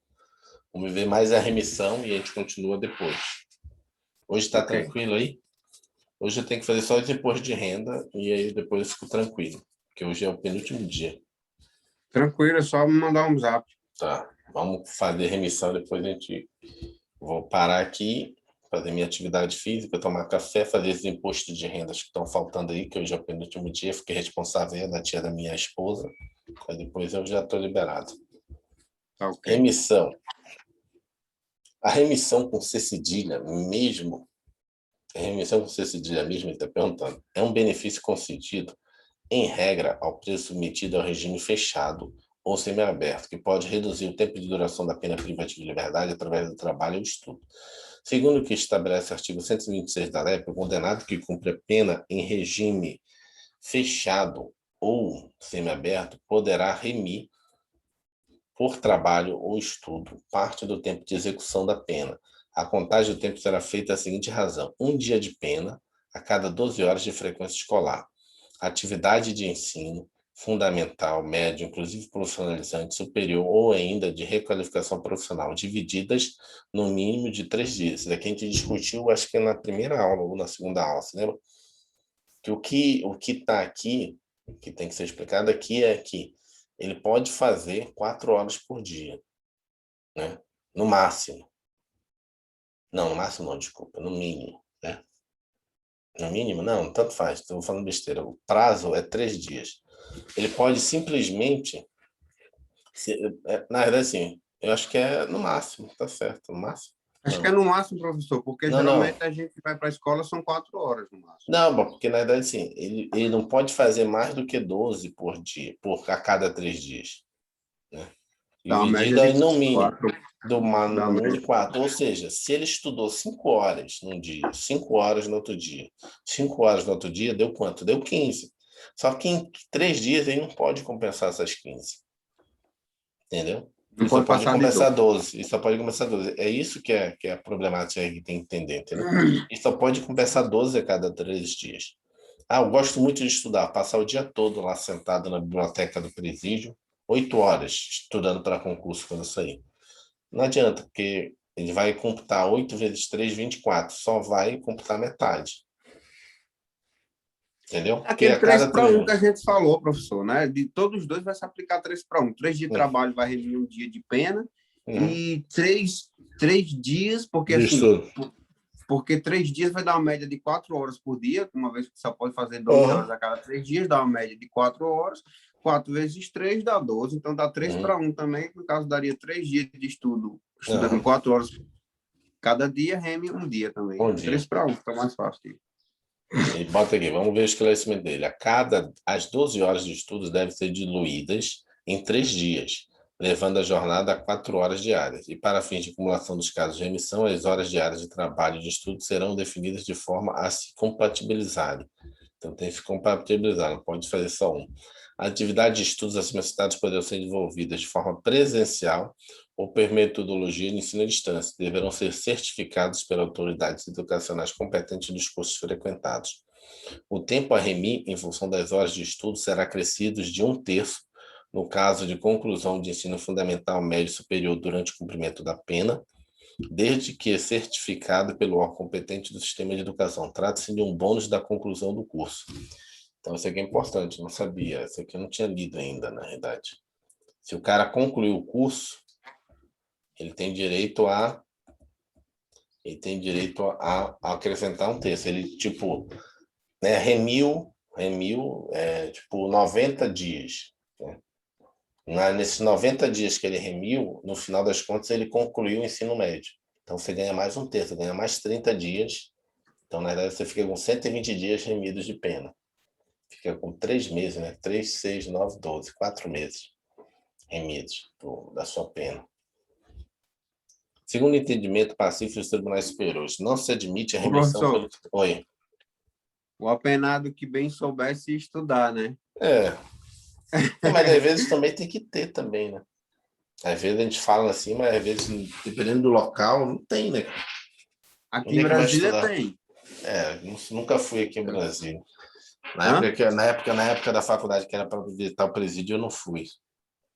Vamos ver mais a remissão e a gente continua depois. Hoje está tranquilo aí? Hoje eu tenho que fazer só os impostos de renda e aí depois eu fico tranquilo. Porque hoje é o penúltimo dia. Tranquilo, é só me mandar um zap. Tá. Vamos fazer remissão, depois a gente... Vou parar aqui, fazer minha atividade física, tomar café, fazer esses impostos de rendas que estão faltando aí, que hoje é o penúltimo dia, fiquei responsável da tia da minha esposa, aí depois eu já estou liberado. Okay. Remissão. A remissão com C cedilha mesmo, ele está perguntando, é um benefício concedido, em regra, ao preso submetido ao regime fechado ou semiaberto, que pode reduzir o tempo de duração da pena privativa de liberdade através do trabalho ou estudo. Segundo o que estabelece o artigo 126 da LEP, o condenado que cumpre a pena em regime fechado ou semiaberto poderá remir por trabalho ou estudo parte do tempo de execução da pena. A contagem do tempo será feita da seguinte razão: um dia de pena a cada 12 horas de frequência escolar. Atividade de ensino fundamental, médio, inclusive profissionalizante, superior ou ainda de requalificação profissional, divididas no mínimo de 3 dias. Isso daqui a gente discutiu, acho que na primeira aula ou na segunda aula, você lembra? Que o que está aqui O que tem que ser explicado aqui é que ele pode fazer 4 horas por dia, né? No máximo. Não, no máximo não, desculpa, no mínimo, né? No mínimo, não, tanto faz, estou falando besteira. O prazo é 3 dias. Ele pode simplesmente, na verdade, assim, eu acho que é no máximo, tá certo, no máximo. Acho que é Não, no máximo, professor, porque não, não. geralmente a gente vai para a escola são 4 horas no máximo. Não, bom, porque na verdade, assim, ele não pode fazer mais do que 12 por dia, a cada 3 dias, né? Dá uma média Dividido de aí no mínimo, 4 no da mínimo de média. 4. Ou seja, se ele estudou 5 horas num dia, 5 horas no outro dia, 5 horas no outro dia, deu quanto? Deu 15. Só que em 3 dias ele não pode compensar essas 15, entendeu? Não Ele só pode pode passar de 12. compensar 12. Ele só pode compensar 12. É isso que é a problemática que tem que entender, entendeu? Ele só pode compensar 12 a cada 3 dias. Ah, eu gosto muito de estudar, passar o dia todo lá sentado na biblioteca do presídio, 8 horas estudando para concurso quando eu sair. Não adianta, porque ele vai computar 8 vezes 3, 24. Só vai computar metade. Entendeu? Porque Aquele a 3 cada para 3 um que a dias. gente falou, professor, né? De todos os dois vai se aplicar 3 para um. 3 dias de Hum, trabalho vai remir um dia de pena uhum. e três dias, porque De assim, estudo. porque 3 dias vai dar uma média de 4 horas por dia, uma vez que só pode fazer 12 Uhum. horas a cada 3 dias, dá uma média de 4 horas. 4 vezes 3 dá 12, então dá 3 Uhum. para um também, no caso daria 3 dias de estudo, estudando Uhum. 4 horas cada dia, reme um dia também. Bom É 3 dia. para um, fica mais fácil. E bota aqui, vamos ver o esclarecimento dele. As 12 horas de estudos devem ser diluídas em 3 dias, levando a jornada a 4 horas diárias. E para fins de acumulação dos casos de remissão, as horas diárias de trabalho e de estudo serão definidas de forma a se compatibilizarem. Então tem que se compatibilizar, não pode fazer só um. A atividade de estudos acima citados poderão ser desenvolvidas de forma presencial ou por metodologia de ensino à distância. Deverão ser certificados pelas autoridades educacionais competentes dos cursos frequentados. O tempo a remir, em função das horas de estudo, será acrescido de 1/3 no caso de conclusão de ensino fundamental, médio e superior durante o cumprimento da pena, desde que certificado pelo órgão competente do sistema de educação. Trata-se de um bônus da conclusão do curso. Então, isso aqui é importante, não sabia. Isso aqui eu não tinha lido ainda, na realidade. Se o cara concluiu o curso, ele tem direito a acrescentar um texto. Ele, tipo, né, remiu, tipo, 90 dias. Né? Nesses 90 dias que ele remiu, no final das contas, ele concluiu o ensino médio. Então, você ganha mais um terço, ganha mais 30 dias. Então, na verdade, você fica com 120 dias remidos de pena. Fica com 3 meses, né? 3, 6, 9, 12, 4 meses remidos da sua pena. Segundo o entendimento pacífico dos tribunais superiores, não se admite a Ô, remissão professor, pelo... Oi. o apenado que bem soubesse estudar, né? É. Não, mas às vezes também tem que ter também, né? Às vezes a gente fala assim, mas às vezes, dependendo do local, não tem, né? Aqui Onde em é que vai Brasília estudar? tem. Nunca fui aqui em Brasília. Hã? Na época da faculdade que era para visitar o presídio, eu não fui.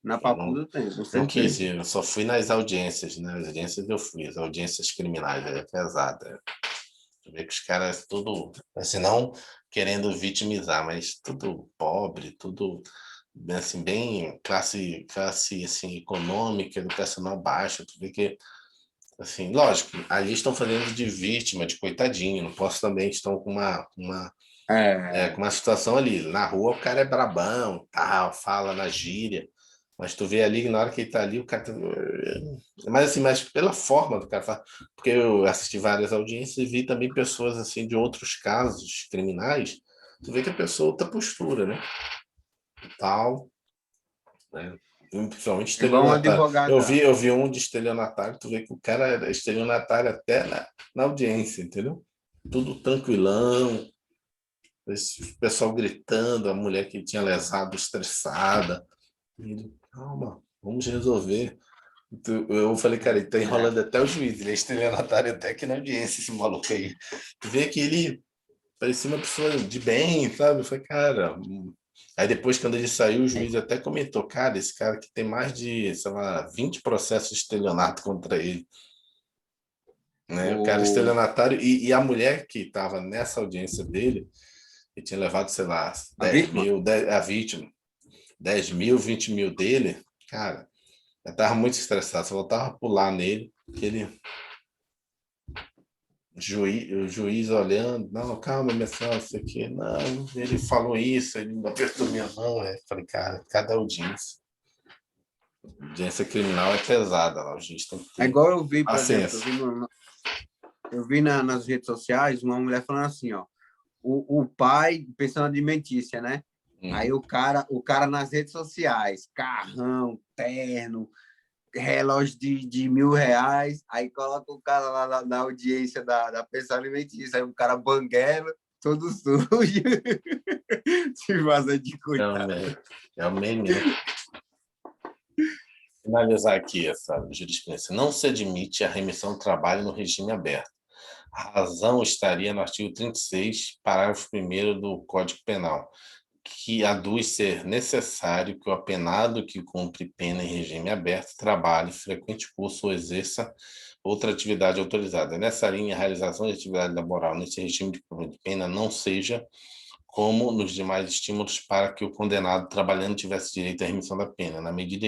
Na Eu não, Papuda tem, com não quis certeza. ir, eu só fui nas audiências, né? As audiências eu fui, as audiências criminais, é pesada. Tu vê que os caras tudo, assim, não querendo vitimizar, mas tudo pobre, tudo assim, bem classe assim, econômica, educacional baixa. Tu vê que, assim, lógico, ali estão fazendo de vítima, de coitadinho, não posso também, estão com É, uma situação ali. Na rua o cara é brabão, tal, fala na gíria. Mas tu vê ali, na hora que ele tá ali, o cara. Mas assim, mas pela forma do cara falar. Porque eu assisti várias audiências e vi também pessoas assim de outros casos criminais. Tu vê que a pessoa é outra postura, né? Tal, né? Principalmente igual um estelionatário. Eu vi, advogado. eu vi um de estelionatário, tu vê que o cara era estelionatário até na audiência, entendeu? Tudo tranquilão, esse pessoal gritando, a mulher que tinha lesado estressada. E ele, calma, vamos resolver. Eu falei, cara, ele tá É. enrolando até o juiz, ele é estelionatário até que na audiência, esse maluco aí. Tu vê que ele parecia uma pessoa de bem, sabe? Eu falei, cara. Aí depois, quando ele saiu, o juiz até comentou, cara, esse cara que tem mais de, sei lá, 20 processos de estelionato contra ele. Né? O cara é O, estelionatário, e a mulher que estava nessa audiência dele, Ele tinha levado, sei lá, A 10 vítima? mil, a vítima, 10 mil, 20 mil dele, cara, eu tava muito estressado, só voltava a pular nele, que ele, o juiz olhando, não, calma, minha senhora, isso aqui, não, ele falou isso, ele não apertou minha mão, falei, cara, cada audiência criminal é pesada, lá, a gente tem que É ter igual eu vi, por exemplo, paciência. eu vi nas redes sociais uma mulher falando assim, ó, o pai pensando alimentícia, né? Aí Uhum. o cara nas redes sociais, carrão, terno, relógio de R$ 1.000, aí coloca o cara lá na audiência da pensão alimentícia, aí o cara banguela, todo sujo, se fazendo de coitado. É o meme, né? Finalizar aqui essa jurisprudência. Não se admite a remissão do trabalho no regime aberto. A razão estaria no artigo 36, parágrafo 1º do Código Penal, que aduz ser necessário que o apenado que cumpre pena em regime aberto trabalhe, frequente curso ou exerça outra atividade autorizada. Nessa linha, a realização de atividade laboral nesse regime de cumprimento de pena não seja como nos demais estímulos para que o condenado trabalhando tivesse direito à remissão da pena, na medida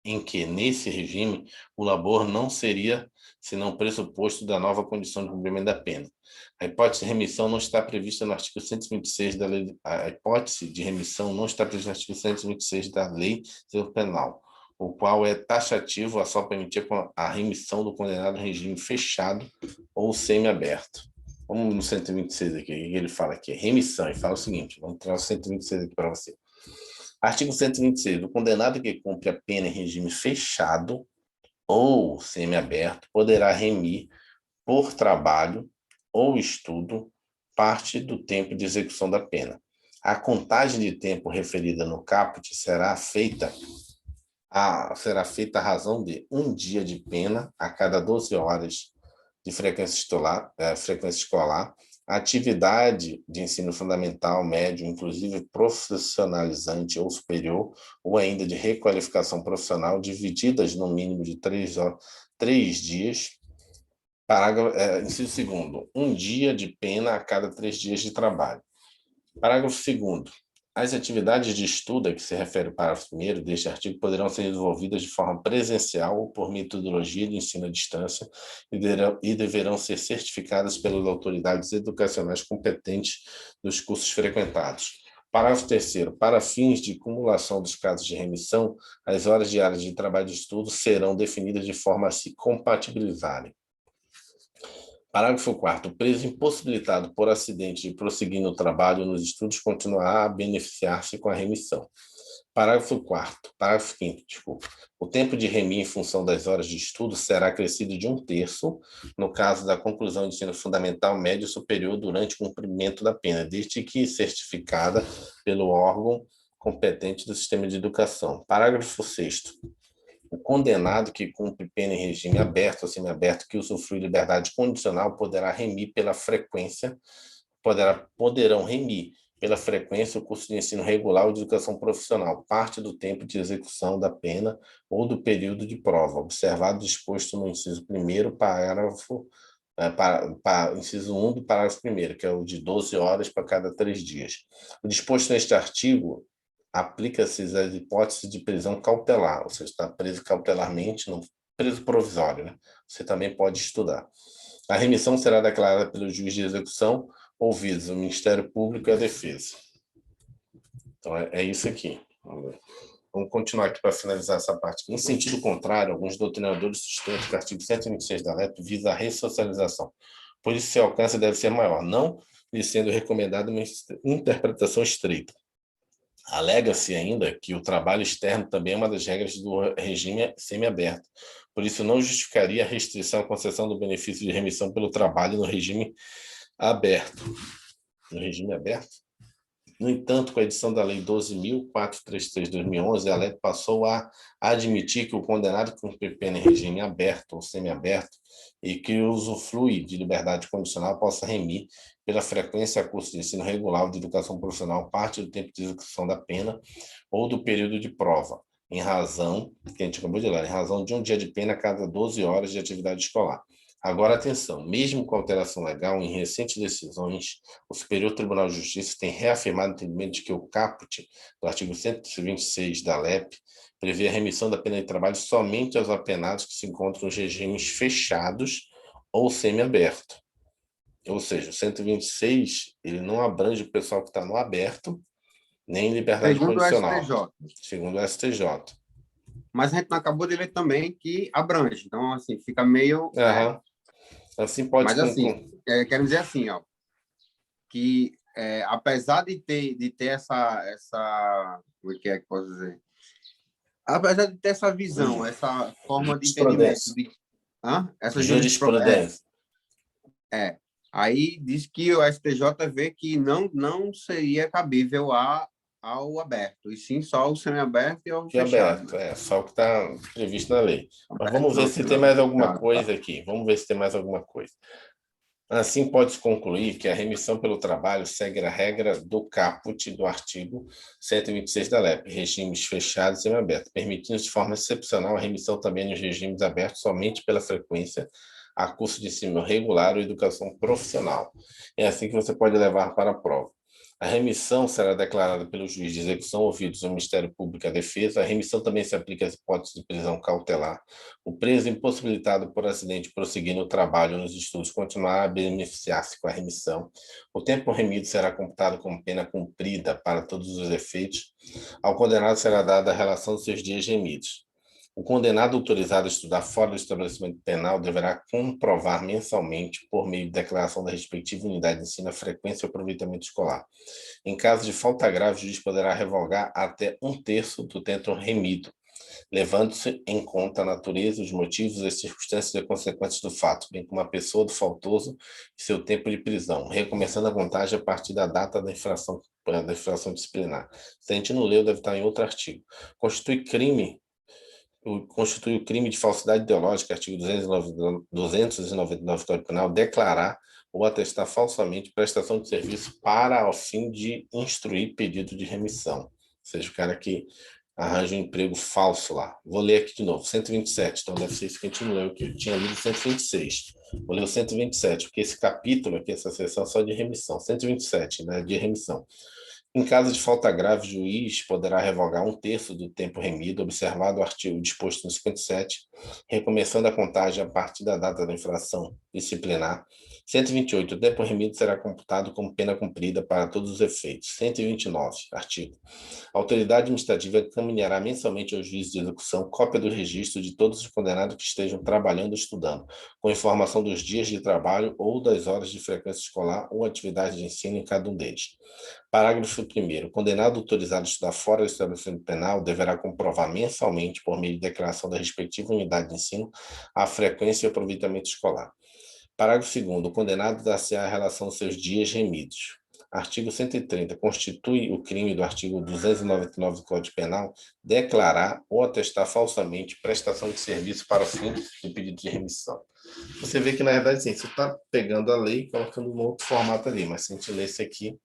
em que, nesse regime, o labor não seria senão pressuposto da nova condição de cumprimento da pena. A hipótese de remissão não está prevista no artigo 126 da Lei. A hipótese de remissão não está prevista no artigo 126 da Lei Civil Penal, o qual é taxativo a só permitir a remissão do condenado em regime fechado ou semiaberto. Vamos no 126 aqui, o que ele fala aqui? Remissão, ele fala o seguinte, vamos trazer o 126 aqui para você. Artigo 126. O condenado que cumpre a pena em regime fechado ou semiaberto poderá remir por trabalho ou estudo parte do tempo de execução da pena. A contagem de tempo referida no caput será feita à razão de um dia de pena a cada 12 horas de frequência escolar, atividade de ensino fundamental, médio, inclusive profissionalizante ou superior, ou ainda de requalificação profissional, divididas no mínimo de 3 dias. Inciso segundo, um dia de pena a cada 3 dias de trabalho. Parágrafo 2º. As atividades de estudo a que se refere o parágrafo 1º deste artigo poderão ser desenvolvidas de forma presencial ou por metodologia de ensino à distância e deverão ser certificadas pelas autoridades educacionais competentes dos cursos frequentados. Parágrafo 3º. Para fins de cumulação dos casos de remissão, as horas diárias de trabalho de estudo serão definidas de forma a se compatibilizarem. Parágrafo 4º. O preso impossibilitado por acidente de prosseguir no trabalho ou nos estudos continuará a beneficiar-se com a remissão. Parágrafo 5º, desculpa. O tempo de remir em função das horas de estudo será acrescido de 1/3 no caso da conclusão de ensino fundamental, médio e superior durante o cumprimento da pena, desde que certificada pelo órgão competente do sistema de educação. Parágrafo 6º. O condenado que cumpre pena em regime aberto ou semiaberto que usufrui liberdade condicional poderão remir pela frequência o curso de ensino regular ou de educação profissional, parte do tempo de execução da pena ou do período de prova, observado o disposto no inciso 1º, inciso 1 do parágrafo 1º, que é o de 12 horas para cada 3 dias. O disposto neste artigo aplica-se às hipóteses de prisão cautelar, ou seja, está preso cautelarmente, não preso provisório, né? Você também pode estudar. A remissão será declarada pelo juiz de execução, ouvidos o Ministério Público e a Defesa. Então, é isso aqui. Vamos continuar aqui para finalizar essa parte. Em sentido contrário, alguns doutrinadores sustentam que o artigo 126 da LEP visa a ressocialização, pois seu alcance deve ser maior, não lhe sendo recomendada uma interpretação estreita. Alega-se ainda que o trabalho externo também é uma das regras do regime semiaberto. Por isso, não justificaria a restrição à concessão do benefício de remissão pelo trabalho no regime aberto. No regime aberto? No entanto, com a edição da Lei 12.433 de 2011, a lei passou a admitir que o condenado cumpre pena em regime aberto ou semiaberto e que usufrui de liberdade condicional possa remir pela frequência a curso de ensino regular ou de educação profissional parte do tempo de execução da pena ou do período de prova, em razão, que a gente acabou de ler, em razão de um dia de pena a cada 12 horas de atividade escolar. Agora, atenção, mesmo com alteração legal, em recentes decisões, o Superior Tribunal de Justiça tem reafirmado o entendimento de que o caput do artigo 126 da LEP prevê a remissão da pena de trabalho somente aos apenados que se encontram nos regimes fechados ou semiaberto. Ou seja, o 126, ele não abrange o pessoal que está no aberto, nem em liberdade Segundo o condicional, STJ. segundo o STJ. Mas a gente não acabou de ler também que abrange. Então, assim, fica meio... Uhum. Assim pode Mas, assim, quero dizer assim, ó, que apesar de ter essa... Como é que posso dizer? Apesar de ter essa visão, essa forma de entendimento, essa jurisprudência. Aí diz que o STJ vê que não seria cabível ao aberto, e sim só o semiaberto e ao fechado. Aberto, só o que está previsto na lei. Mas vamos ver se tem mais alguma coisa aqui. Vamos ver se tem mais alguma coisa. Assim, pode-se concluir que a remissão pelo trabalho segue a regra do caput do artigo 126 da LEP, regimes fechados e semiabertos, permitindo de forma excepcional a remissão também nos regimes abertos somente pela frequência a curso de ensino regular ou educação profissional. É assim que você pode levar para a prova. A remissão será declarada pelo juiz de execução, ouvidos o Ministério Público e a Defesa. A remissão também se aplica às hipóteses de prisão cautelar. O preso impossibilitado por acidente prosseguir no trabalho ou nos estudos continuará a beneficiar-se com a remissão. O tempo remido será computado como pena cumprida para todos os efeitos. Ao condenado será dada a relação dos seus dias remidos. O condenado autorizado a estudar fora do estabelecimento penal deverá comprovar mensalmente, por meio de declaração da respectiva unidade de ensino, a frequência e o aproveitamento escolar. Em caso de falta grave, o juiz poderá revogar até 1/3 do tempo remido, levando-se em conta a natureza, os motivos, as circunstâncias e consequências do fato, bem como a pessoa do faltoso e seu tempo de prisão, recomeçando a contagem a partir da data da infração disciplinar. Se a gente não leu, deve estar em outro artigo. Constitui o crime de falsidade ideológica, artigo 299 do Código Penal, declarar ou atestar falsamente prestação de serviço para o fim de instruir pedido de remissão. Ou seja, o cara que arranja um emprego falso lá. Vou ler aqui de novo, 127, então deve ser isso que a gente não leu, que eu tinha lido 126. Vou ler o 127, porque esse capítulo aqui, essa seção é só de remissão. 127, né, de remissão. Em caso de falta grave, o juiz poderá revogar 1/3 do tempo remido, observado o artigo disposto no 57, recomeçando a contagem a partir da data da infração disciplinar. 128. O tempo remido será computado como pena cumprida para todos os efeitos. 129. Artigo. A autoridade administrativa encaminhará mensalmente ao juiz de execução cópia do registro de todos os condenados que estejam trabalhando ou estudando, com informação dos dias de trabalho ou das horas de frequência escolar ou atividade de ensino em cada um deles. Parágrafo 1º. O condenado autorizado a estudar fora do estabelecimento penal deverá comprovar mensalmente, por meio de declaração da respectiva unidade de ensino, a frequência e o aproveitamento escolar. Parágrafo 2º. O condenado dar-se a relação aos seus dias remidos. Artigo 130. Constitui o crime do artigo 299 do Código Penal declarar ou atestar falsamente prestação de serviço para o fim de pedido de remissão. Você vê que, na verdade, sim, você está pegando a lei e colocando um outro formato ali, mas se a gente ler esse aqui,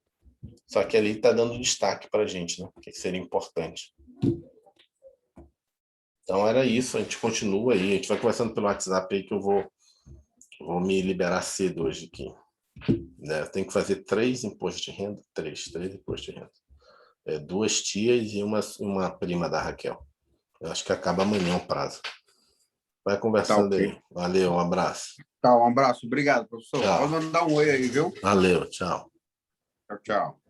só que ali está dando destaque para a gente, né? O que seria importante. Então, era isso. A gente continua aí. A gente vai conversando pelo WhatsApp aí que eu vou me liberar cedo hoje aqui. Eu tenho que fazer 3 impostos de renda. 3 impostos de renda. 2 tias e uma prima da Raquel. Eu acho que acaba amanhã o prazo. Vai conversando tá, okay. Aí. Valeu, um abraço. Tá, um abraço. Obrigado, professor. Tchau. Pode mandar um oi aí, viu? Valeu, tchau. Tchau, tchau.